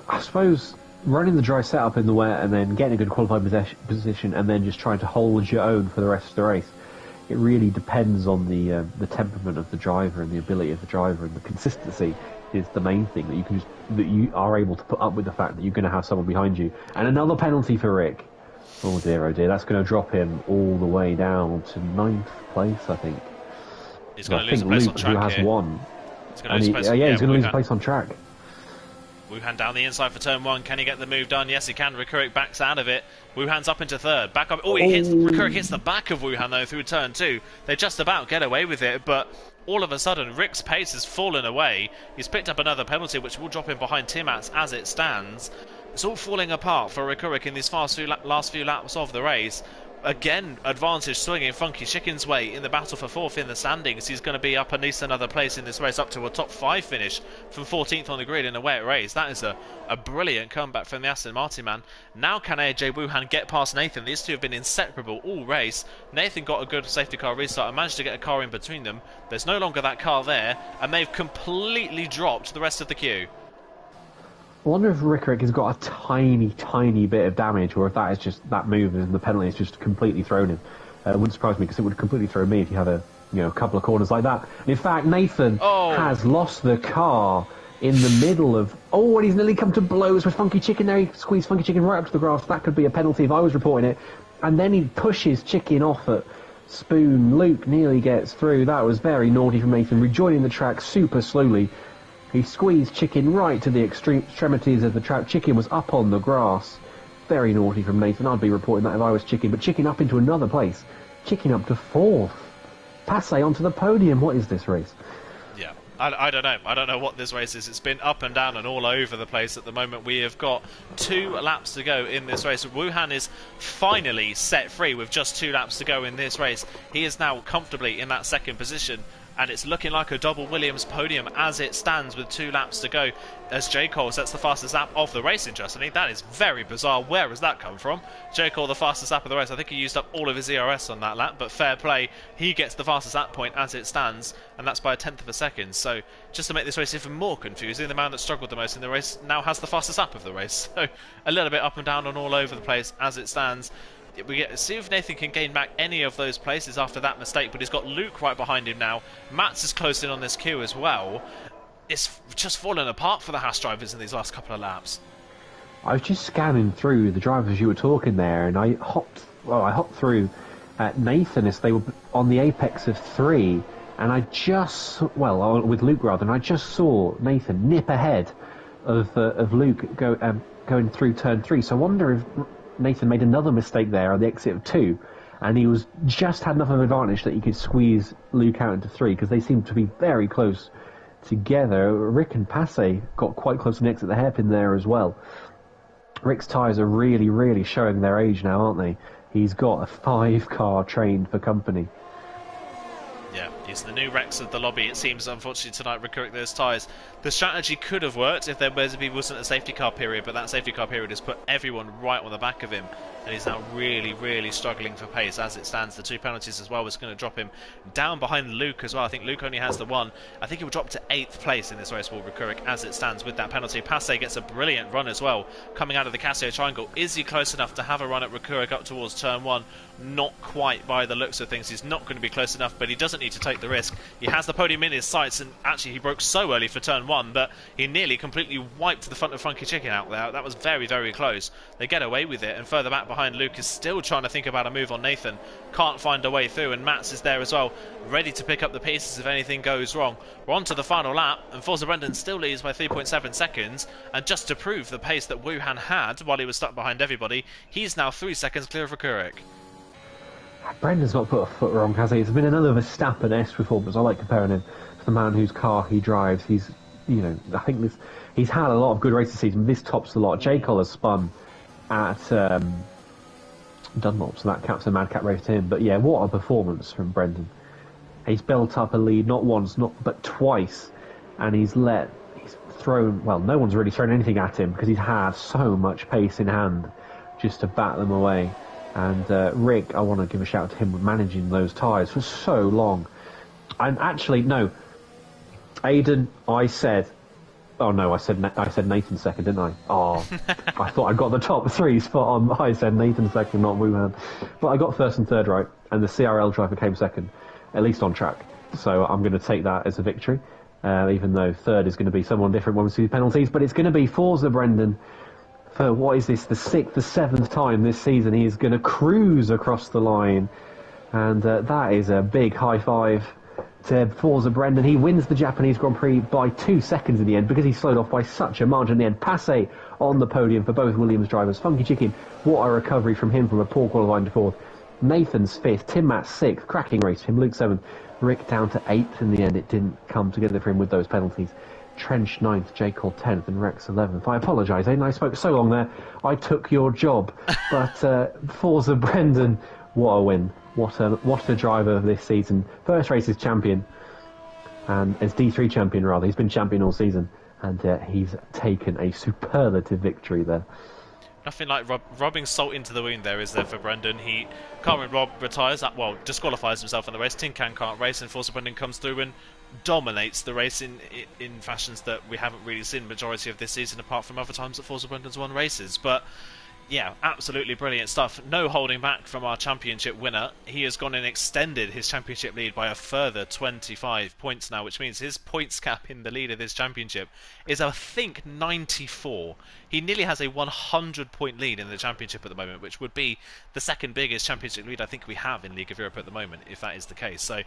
B: I suppose running the dry setup in the wet and then getting a good qualifying position and then just trying to hold your own for the rest of the race. It really depends on the temperament of the driver and the ability of the driver, and the consistency is the main thing that you are able to put up with the fact that you're going to have someone behind you. And another penalty for Rick. Oh dear, that's going to drop him all the way down to 9th place, I think.
A: He's going to lose a place on track
B: who has
A: here.
B: Won.
A: He's going to lose
B: he's going to lose a place on track.
A: Wuhan down the inside for turn 1. Can he get the move done? Yes, he can. Rikurik backs out of it. Wuhan's up into 3rd. Back up. Oh, Rikurik hits the back of Wuhan, though, through turn 2. They just about get away with it, but all of a sudden, Rick's pace has fallen away. He's picked up another penalty, which will drop him behind Timats as it stands. It's all falling apart for Rikurik in these last few laps of the race. Again, advantage swinging Funky Chicken's way in the battle for 4th in the standings. He's going to be up at least another place in this race, up to a top 5 finish from 14th on the grid in a wet race. That is a brilliant comeback from the Aston Martin man. Now can AJ Wuhan get past Nathan? These two have been inseparable all race. Nathan got a good safety car restart and managed to get a car in between them. There's no longer that car there, and they've completely dropped the rest of the queue.
B: I wonder if Rikurik has got a tiny bit of damage, or if that is just that move and the penalty has just completely thrown him. It wouldn't surprise me, because it would completely throw me if you had a couple of corners like that. And in fact, Nathan has lost the car in the middle of... Oh, and he's nearly come to blows with Funky Chicken there. He squeezed Funky Chicken right up to the grass. That could be a penalty if I was reporting it. And then he pushes Chicken off at Spoon. Luke nearly gets through. That was very naughty from Nathan, rejoining the track super slowly. He squeezed Chicken right to the extremities of the track. Chicken was up on the grass. Very naughty from Nathan. I'd be reporting that if I was Chicken. But Chicken up into another place. Chicken up to 4th. Passe onto the podium. What is this race?
A: Yeah, I don't know. I don't know what this race is. It's been up and down and all over the place at the moment. We have got 2 laps to go in this race. Wuhan is finally set free with just 2 laps to go in this race. He is now comfortably in that 2nd position. And it's looking like a double Williams podium as it stands with 2 laps to go, as J. Cole sets the fastest lap of the race, interestingly. That is very bizarre. Where has that come from? J. Cole, the fastest lap of the race. I think he used up all of his ERS on that lap, but fair play. He gets the fastest lap point as it stands, and that's by 1/10 of a second. So just to make this race even more confusing, the man that struggled the most in the race now has the fastest lap of the race. So a little bit up and down and all over the place as it stands. See if Nathan can gain back any of those places after that mistake, but he's got Luke right behind him now. Mats is close in on this queue as well. It's just fallen apart for the Haas drivers in these last couple of laps.
B: I was just scanning through the drivers you were talking there, and I hopped through Nathan as they were on the apex of 3, and with Luke rather, and I just saw Nathan nip ahead of Luke going through turn 3. So I wonder if Nathan made another mistake there on the exit of 2, and he was just had enough of an advantage that he could squeeze Luke out into 3, because they seemed to be very close together. Rick and Passe got quite close to the exit of the hairpin there as well. Rick's tyres are really showing their age now, aren't they? He's got a 5-car trained for company.
A: Yeah, he's the new Rex of the lobby. It seems, unfortunately, tonight, recurring those tyres. The strategy could have worked if there wasn't a safety car period, but that safety car period has put everyone right on the back of him, and he's now really struggling for pace as it stands. The 2 penalties as well was going to drop him down behind Luke as well. I think Luke only has the 1. I think he will drop to 8th place in this race for Rikurik as it stands with that penalty. Passe gets a brilliant run as well, coming out of the Casio Triangle. Is he close enough to have a run at Rikurik up towards turn 1? Not quite by the looks of things. He's not going to be close enough, but he doesn't need to take take the risk. He has the podium in his sights, and actually he broke so early for turn 1 that he nearly completely wiped the front of Funky Chicken out there. That was very, very close. They get away with it, and further back behind, Luke is still trying to think about a move on Nathan. Can't find a way through, and Mats is there as well, ready to pick up the pieces if anything goes wrong. We're on to the final lap, and Forza Brendan still leads by 3.7 seconds, and just to prove the pace that Wuhan had while he was stuck behind everybody, he's now 3 seconds clear of Kurik.
B: Brendan's not put a foot wrong, has he? It's been another Verstappen-esque performance. I like comparing him to the man whose car he drives. He's, I think he's had a lot of good races this season. This tops a lot. J. Cole has spun at Dunlop, so that caps a madcap race to him. But yeah, what a performance from Brendan. He's built up a lead not once, but twice, and he's thrown. Well, no one's really thrown anything at him because he's had so much pace in hand just to bat them away. And Rick, I want to give a shout out to him for managing those tyres for so long. And actually, no, Aiden, I said Nathan second, didn't I? Oh, I thought I got the top 3 spot on. I said Nathan second, not Wuhan. But I got first and third right, and the CRL driver came second, at least on track. So I'm going to take that as a victory, even though third is going to be someone different when we see penalties. But it's going to be Forza Brendan. For what is this, the 6th, the 7th time this season he is going to cruise across the line, and that is a big high five to Forza Brendan. He wins the Japanese Grand Prix by 2 seconds in the end because he slowed off by such a margin in the end. Passe on the podium for both Williams drivers. Funky Chicken, what a recovery from him from a poor qualifying to 4th. Nathan's 5th, Tim Matt's 6th, cracking race for him. Luke 7th, Rick down to 8th in the end. It didn't come together for him with those penalties. Trench 9th, J. Cole 10th, and Rex 11th. I apologise, Aiden, I spoke so long there. I took your job. But Forza Brendan, what a win. What a driver this season. First race as champion, and as D3 champion rather. He's been champion all season, and he's taken a superlative victory there.
A: Nothing like rubbing salt into the wound there, is there, for Brendan? Carmen Rob retires, disqualifies himself in the race. Tin Can can't race, and Forza Brendan comes through and dominates the race in fashions that we haven't really seen the majority of this season, apart from other times that Forza Brendan's won races. But yeah, absolutely brilliant stuff. No holding back from our championship winner. He has gone and extended his championship lead by a further 25 points now, which means his points cap in the lead of this championship is, I think, 94. He nearly has a 100-point lead in the championship at the moment, which would be the second biggest championship lead I think we have in League of Europe at the moment, if that is the case. So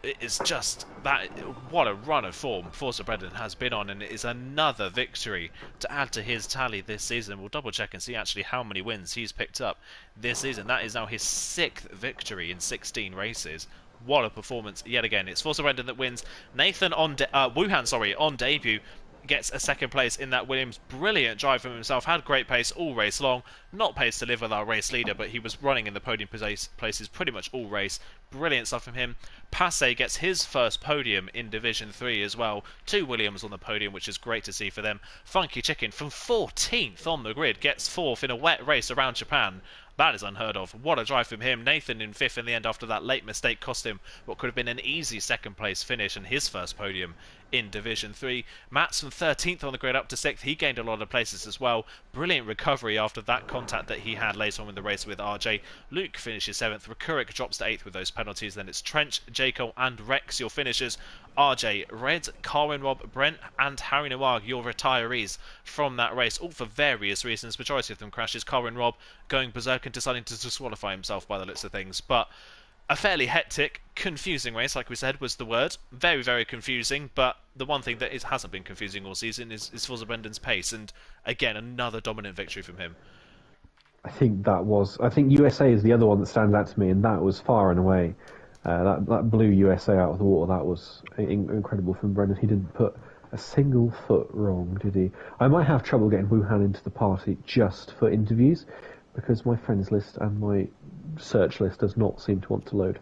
A: it's just that, what a run of form Forza Brendan has been on, and it is another victory to add to his tally this season. We'll double check and see actually how many wins he's picked up this season. That is now his 6th victory in 16 races. What a performance yet again. It's Forza Brendan that wins. Nathan Wuhan on debut gets a second place in that Williams. Brilliant drive from himself, had great pace all race long. Not pace to live with our race leader, but he was running in the podium places pretty much all race. Brilliant stuff from him. Passe gets his first podium in Division 3 as well. 2 Williams on the podium, which is great to see for them. Funky Chicken from 14th on the grid gets 4th in a wet race around Japan. That is unheard of. What a drive from him. Nathan in 5th in the end after that late mistake cost him what could have been an easy second place finish and his first podium in Division 3. Mats from 13th on the grid up to 6th. He gained a lot of places as well. Brilliant recovery after that contact that he had later on in the race with RJ. Luke finishes 7th. Rekurik drops to 8th with those penalties. Then it's Trench, Jaco and Rex, your finishers. RJ, Red, Carwin Rob, Brent and Harry Noir, your retirees from that race, all for various reasons. Majority of them crashes. Carwin Rob going berserk and deciding to disqualify himself by the looks of things. But a fairly hectic, confusing race, like we said, was the word. Very, very confusing, but the one thing that hasn't been confusing all season is Forza Brendan's pace, and again, another dominant victory from him.
B: I think USA is the other one that stands out to me, and that was far and away. That blew USA out of the water. That was incredible from Brendan. He didn't put a single foot wrong, did he? I might have trouble getting Wuhan into the party just for interviews, because my friends list and my search list does not seem to want to load.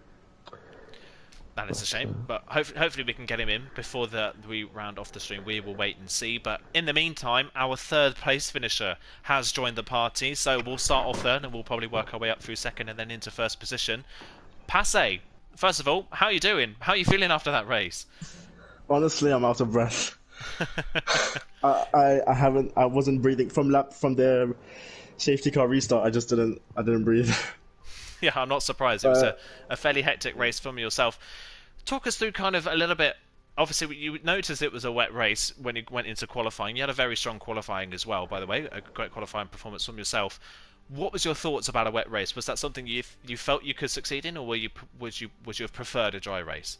A: That is a shame, but hopefully we can get him in before we round off the stream. We will wait and see. But in the meantime, our third place finisher has joined the party, so we'll start off third and we'll probably work our way up through second and then into first position. Passe, first of all, how are you doing? How are you feeling after that race?
C: Honestly, I'm out of breath. I wasn't breathing from the safety car restart. I didn't breathe.
A: Yeah, I'm not surprised. It was a fairly hectic race from yourself. talk us through kind of a little bit. Obviously, you noticed it was a wet race when you went into qualifying. You had a very strong qualifying as well, by the way, a great qualifying performance from yourself. What was your thoughts about a wet race? Was that something you felt you could succeed in, or would you have preferred a dry race?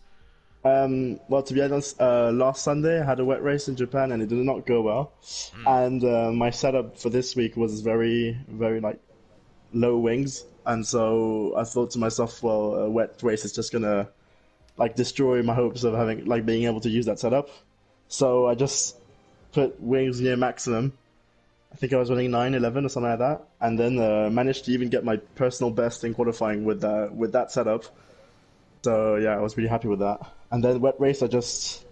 C: Well, to be honest, last Sunday I had a wet race in Japan and it did not go well. And my setup for this week was very, very like low wings, and so I thought to myself, well, a wet race is just gonna like destroy my hopes of having like being able to use that setup. So I just put wings near maximum. I think I was running 911 or something like that, and then managed to even get my personal best in qualifying with that setup. So yeah, I was really happy with that. And then wet race, I just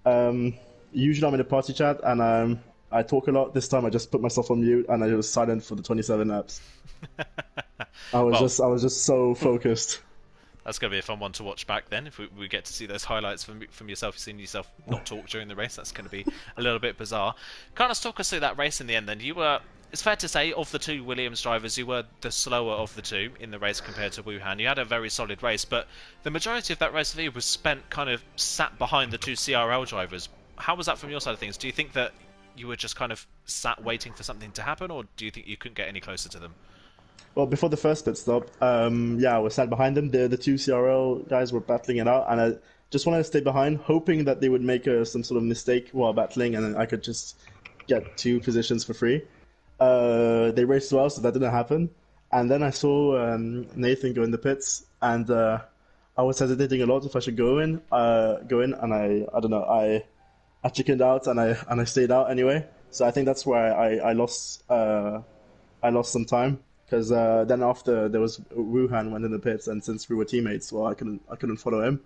C: usually I'm in a party chat and I talk a lot. This time I just put myself on mute and I was silent for the 27 laps. I was just so focused.
A: That's going to be a fun one to watch back then. If we get to see those highlights from yourself, seeing yourself not talk during the race, that's going to be a little bit bizarre. Kind of talk us through that race in the end then. It's fair to say, of the two Williams drivers, you were the slower of the two in the race compared to Wuhan. You had a very solid race, but the majority of that race for you was spent kind of sat behind the two CRL drivers. How was that from your side of things? Do you think that you were just kind of sat waiting for something to happen, or do you think you couldn't get any closer to them?
C: Well, before the first pit stop, I was sat behind them. The two CRL guys were battling it out, and I just wanted to stay behind, hoping that they would make some sort of mistake while battling, and I could just get two positions for free. They raced well, so that didn't happen. And then I saw Nathan go in the pits, and I was hesitating a lot if I should go in, and I don't know, I chickened out and I stayed out anyway. So I think that's where I lost some time. Because then after there was Wuhan went in the pits, and since we were teammates, well, I couldn't follow him.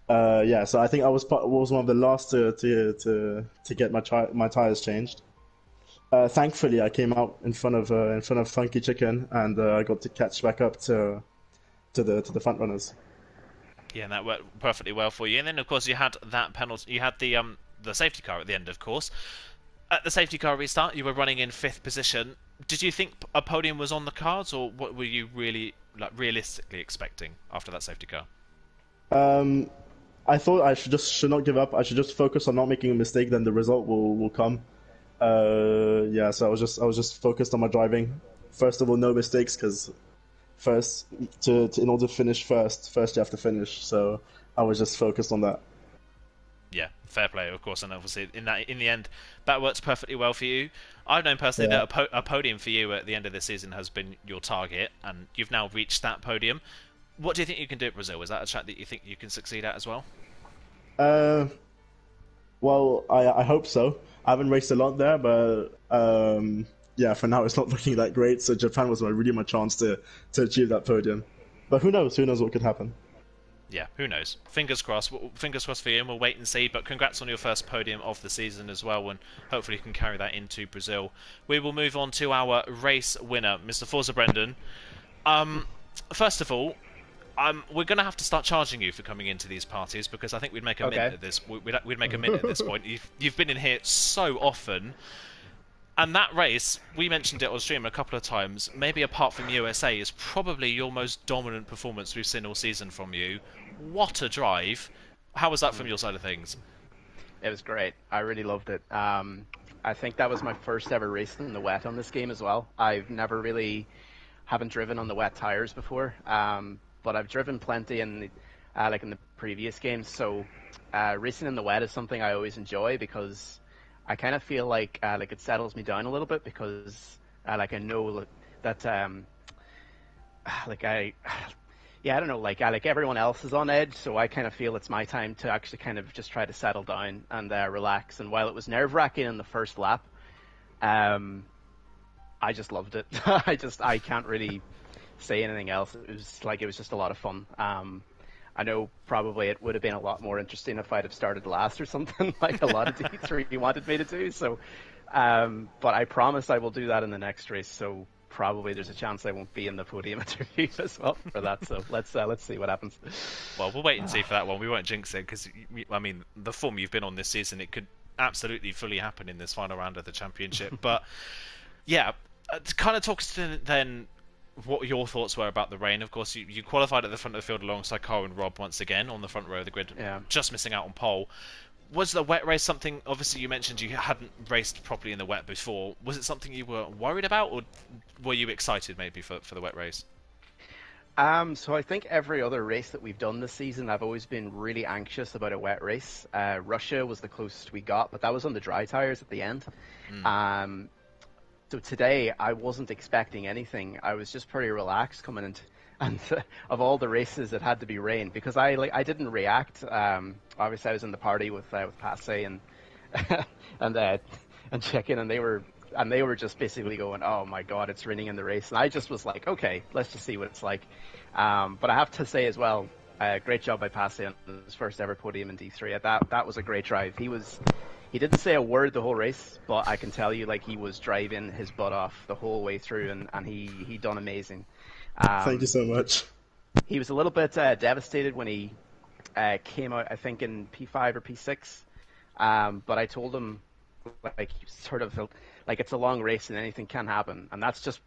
C: So I think I was one of the last to get my tires changed. Thankfully, I came out in front of Funky Chicken, and I got to catch back up to the front runners.
A: Yeah, and that worked perfectly well for you. And then, of course, you had that penalty. You had the safety car at the end, of course. At the safety car restart, you were running in 5th position. Did you think a podium was on the cards, or what were you realistically expecting after that safety car?
C: I thought I should not give up. I should just focus on not making a mistake. Then the result will come. So I was just focused on my driving. First of all, no mistakes, because in order to finish first you have to finish. So I was just focused on that.
A: Yeah, fair play, of course, and obviously in the end, that works perfectly well for you. I've known personally that a podium for you at the end of this season has been your target, and you've now reached that podium. What do you think you can do at Brazil? Is that a track that you think you can succeed at as well?
C: Well, I hope so. I haven't raced a lot there, but for now it's not looking that great. So Japan was really my chance to achieve that podium. But who knows? Who knows what could happen?
A: Yeah, who knows? Fingers crossed. Fingers crossed for you, and we'll wait and see. But congrats on your first podium of the season as well, and hopefully you can carry that into Brazil. We will move on to our race winner, Mr. Forza Brendan. First of all, we're going to have to start charging you for coming into these parties, because I think we'd make a minute at this. We'd make a minute at this point. You've been in here so often. And that race, we mentioned it on stream a couple of times, maybe apart from USA, is probably your most dominant performance we've seen all season from you. What a drive. How was that from your side of things?
D: It was great. I really loved it. I think that was my first ever race in the wet on this game as well. I've never really haven't driven on the wet tires before, but I've driven plenty in the previous games. So racing in the wet is something I always enjoy, because I kind of feel like it settles me down a little bit, because I know that I don't know, like everyone else is on edge, so I kind of feel it's my time to actually kind of just try to settle down and relax. And while it was nerve-wracking in the first lap, I just loved it. I can't really say anything else. It was just a lot of fun. I know probably it would have been a lot more interesting if I'd have started last or something, like a lot of D3 wanted me to do. So, but I promise I will do that in the next race. So probably there's a chance I won't be in the podium interview as well for that. So let's see what happens.
A: Well, we'll wait and see for that one. We won't jinx it, because I mean, the form you've been on this season, it could absolutely fully happen in this final round of the championship. But yeah, to kind of talk to then what your thoughts were about the rain. Of course, you qualified at the front of the field alongside Carl and Rob once again on the front row of the grid,
D: Yeah.
A: just missing out on pole. Was the wet race something? Obviously, you mentioned you hadn't raced properly in the wet before. Was it something you were worried about, or were you excited maybe for the wet race?
D: So I think every other race that we've done this season, I've always been really anxious about a wet race. Russia was the closest we got, but that was on the dry tires at the end. So today I wasn't expecting anything. I was just pretty relaxed coming into, and of all the races it had to be rain because I didn't react. Obviously I was in the party with Passe and and Chicken, and they were just basically going, "Oh my God, it's raining in the race," and I just was like, "Okay, let's just see what it's like." But I have to say as well, great job by Passe on his first ever podium in D3. That was a great drive. He didn't say a word the whole race, but I can tell you, like, he was driving his butt off the whole way through, and he done amazing.
C: Thank you so much.
D: He was a little bit devastated when he came out, I think, in P5 or P6. But I told him, like, he sort of felt like it's a long race and anything can happen, and that's just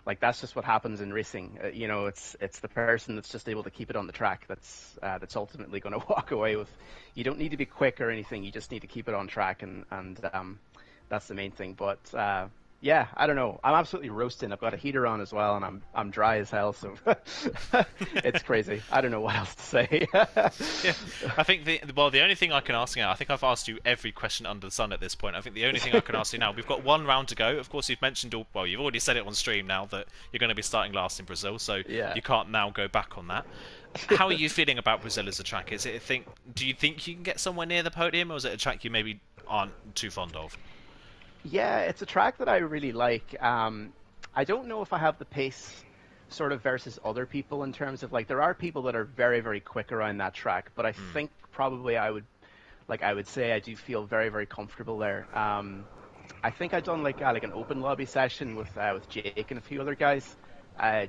D: what happens in racing. It's the person that's just able to keep it on the track that's ultimately going to walk away with. You don't need to be quick or anything. You just need to keep it on track, and that's the main thing. But yeah, I don't know. I'm absolutely roasting. I've got a heater on as well, and I'm dry as hell. So it's crazy. I don't know what else to say.
A: Yeah, I think the only thing I can ask you now, I think I've asked you every question under the sun at this point. I think the only thing I can ask you now, we've got one round to go. Of course, you've mentioned, you've already said it on stream now that you're going to be starting last in Brazil, so
D: Yeah.
A: you can't now go back on that. How are you feeling about Brazil as a track? Do you think you can get somewhere near the podium, or is it a track you maybe aren't too fond of?
D: Yeah, it's a track that I really like. I don't know if I have the pace sort of versus other people in terms of, like, there are people that are very, very quick around that track, but I think probably I would say I do feel very, very comfortable there. I think I've done like an open lobby session with Jake and a few other guys.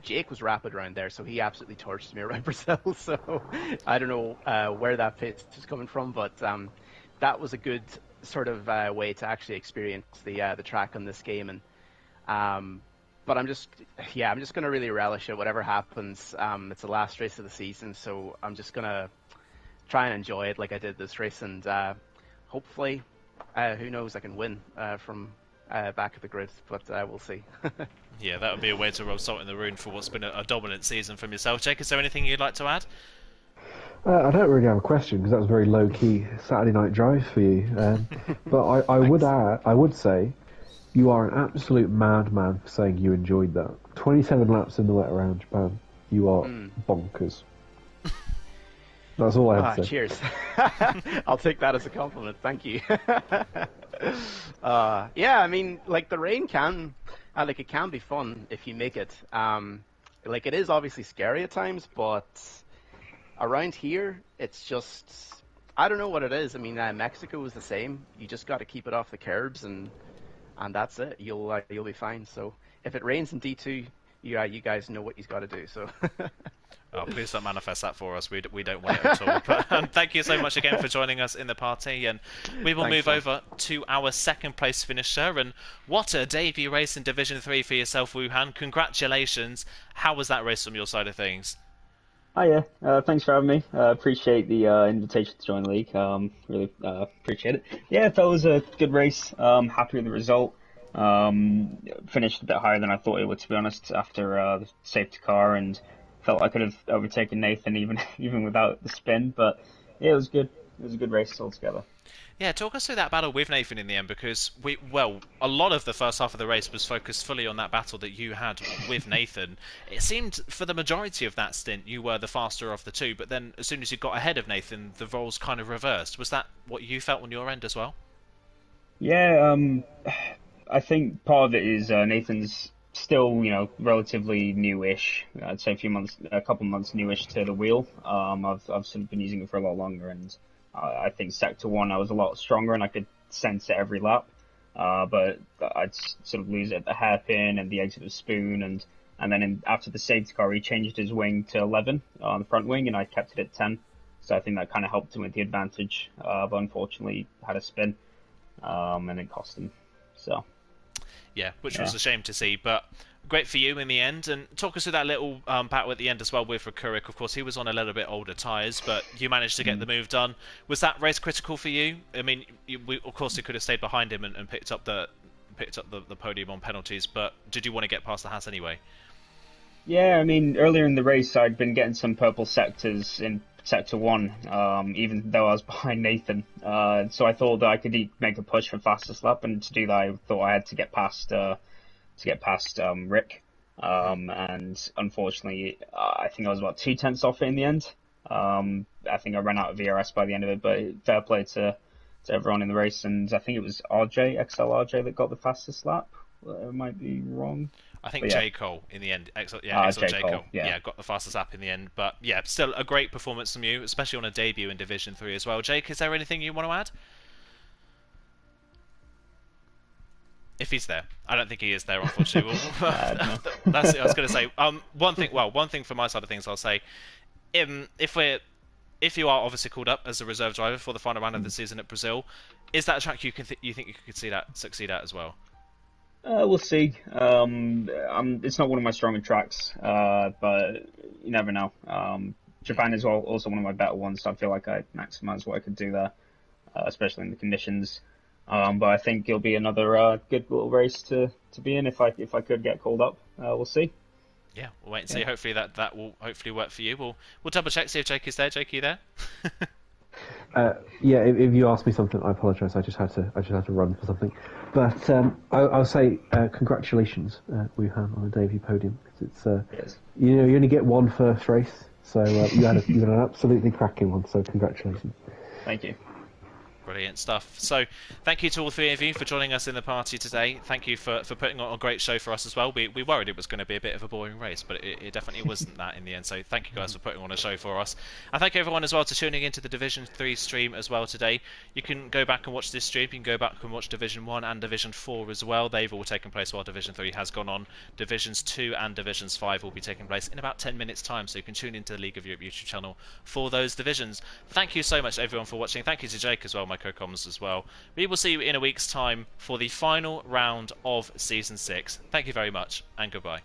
D: Jake was rapid around there, so he absolutely torched me around Brazil. So I don't know where that pace is coming from, but that was a good sort of way to actually experience the track on this game. And but I'm just going to really relish it, whatever happens. It's the last race of the season, so I'm just going to try and enjoy it like I did this race, and hopefully, who knows, I can win from back of the grid, but we'll see.
A: Yeah, that would be a way to rub salt in the wound for what's been a dominant season from yourself. Jake, is there anything you'd like to add?
B: I don't really have a question because that was a very low-key Saturday night drive for you. But I would say you are an absolute madman for saying you enjoyed that. 27 laps in the wet around Japan. You are bonkers. That's all I have to say.
D: Cheers. I'll take that as a compliment. Thank you. Yeah, I mean, like, the rain can, it can be fun if you make it. Like, it is obviously scary at times, but around here, it's just, I don't know what it is. I mean, Mexico is the same. You just got to keep it off the curbs, and that's it. You'll be fine. So if it rains in D2, you guys know what you've got to do. So.
A: Oh, please don't manifest that for us. We don't want it at all. But thank you so much again for joining us in the party, and we will move over to our second place finisher. And what a debut race in Division 3 for yourself, Wuhan. Congratulations. How was that race from your side of things?
E: Oh yeah, thanks for having me. Appreciate the invitation to join the league. Really appreciate it. Yeah, I thought it was a good race. Happy with the result. Finished a bit higher than I thought it would, to be honest, after the safety car, and felt I could have overtaken Nathan even without the spin. But yeah, it was good. It was a good race altogether.
A: Yeah, talk us through that battle with Nathan in the end, because a lot of the first half of the race was focused fully on that battle that you had with Nathan. It seemed for the majority of that stint you were the faster of the two, but then as soon as you got ahead of Nathan, the roles kind of reversed. Was that what you felt on your end as well?
E: Yeah, I think part of it is Nathan's still, relatively newish. I'd say a couple months newish to the wheel. I've sort of been using it for a lot longer, and I think Sector 1 I was a lot stronger and I could sense it every lap. But I'd sort of lose it at the hairpin and the exit of Spoon, and then after the safety car he changed his wing to 11 on the front wing, and I kept it at 10. So I think that kind of helped him with the advantage. But unfortunately had a spin, and it cost him. So.
A: Yeah, which was a shame to see, but great for you in the end. And talk us through that little battle at the end as well with Rakurik. Of course, he was on a little bit older tyres, but you managed to get the move done. Was that race critical for you? I mean, of course, you could have stayed behind him and picked up the podium on penalties, but did you want to get past the Haas anyway?
E: Yeah, I mean, earlier in the race, I'd been getting some purple sectors in Sector 1, even though I was behind Nathan. So I thought that I could make a push for fastest lap, and to do that, I thought I had to get past Rick. And unfortunately, I think I was about 2/10 off it in the end. I think I ran out of VRS by the end of it, but fair play to everyone in the race. And I think it was XL RJ that got the fastest lap. I might be wrong.
A: I think J. Cole in the end. XL J. Cole. Yeah, got the fastest lap in the end. But yeah, still a great performance from you, especially on a debut in Division 3 as well. Jake, is there anything you want to add? If he's there. I don't think he is there, unfortunately. That's it. I was going to say. One thing from my side of things, I'll say, if you are obviously called up as a reserve driver for the final round of the season at Brazil, is that a track you think you could see that succeed at as well?
E: We'll see. It's not one of my stronger tracks, but you never know. Japan is also one of my better ones, so I feel like I maximise what I could do there, especially in the conditions. But I think it'll be another good little race to be in if I could get called up. We'll see.
A: Yeah, we'll wait and see. Hopefully that will hopefully work for you. We'll double check, see if Jake is there. Jake, are you there?
B: Yeah, if you ask me something, I apologise. I just had to run for something. But I'll say congratulations, Wuhan, on the debut podium. It's
E: Yes.
B: you only get one first race, so you had an absolutely cracking one. So congratulations.
E: Thank you.
A: Brilliant stuff. So, thank you to all three of you for joining us in the party today. Thank you for putting on a great show for us as well. We worried it was going to be a bit of a boring race, but it definitely wasn't that in the end. So, thank you guys for putting on a show for us. And thank you everyone as well for tuning into the Division 3 stream as well today. You can go back and watch this stream. You can go back and watch Division 1 and Division 4 as well. They've all taken place while Division 3 has gone on. Divisions 2 and Divisions 5 will be taking place in about 10 minutes time. So, you can tune into the League of Europe YouTube channel for those divisions. Thank you so much everyone for watching. Thank you to Jake as well, my co-coms as well. We will see you in a week's time for the final round of Season 6. Thank you very much, and goodbye.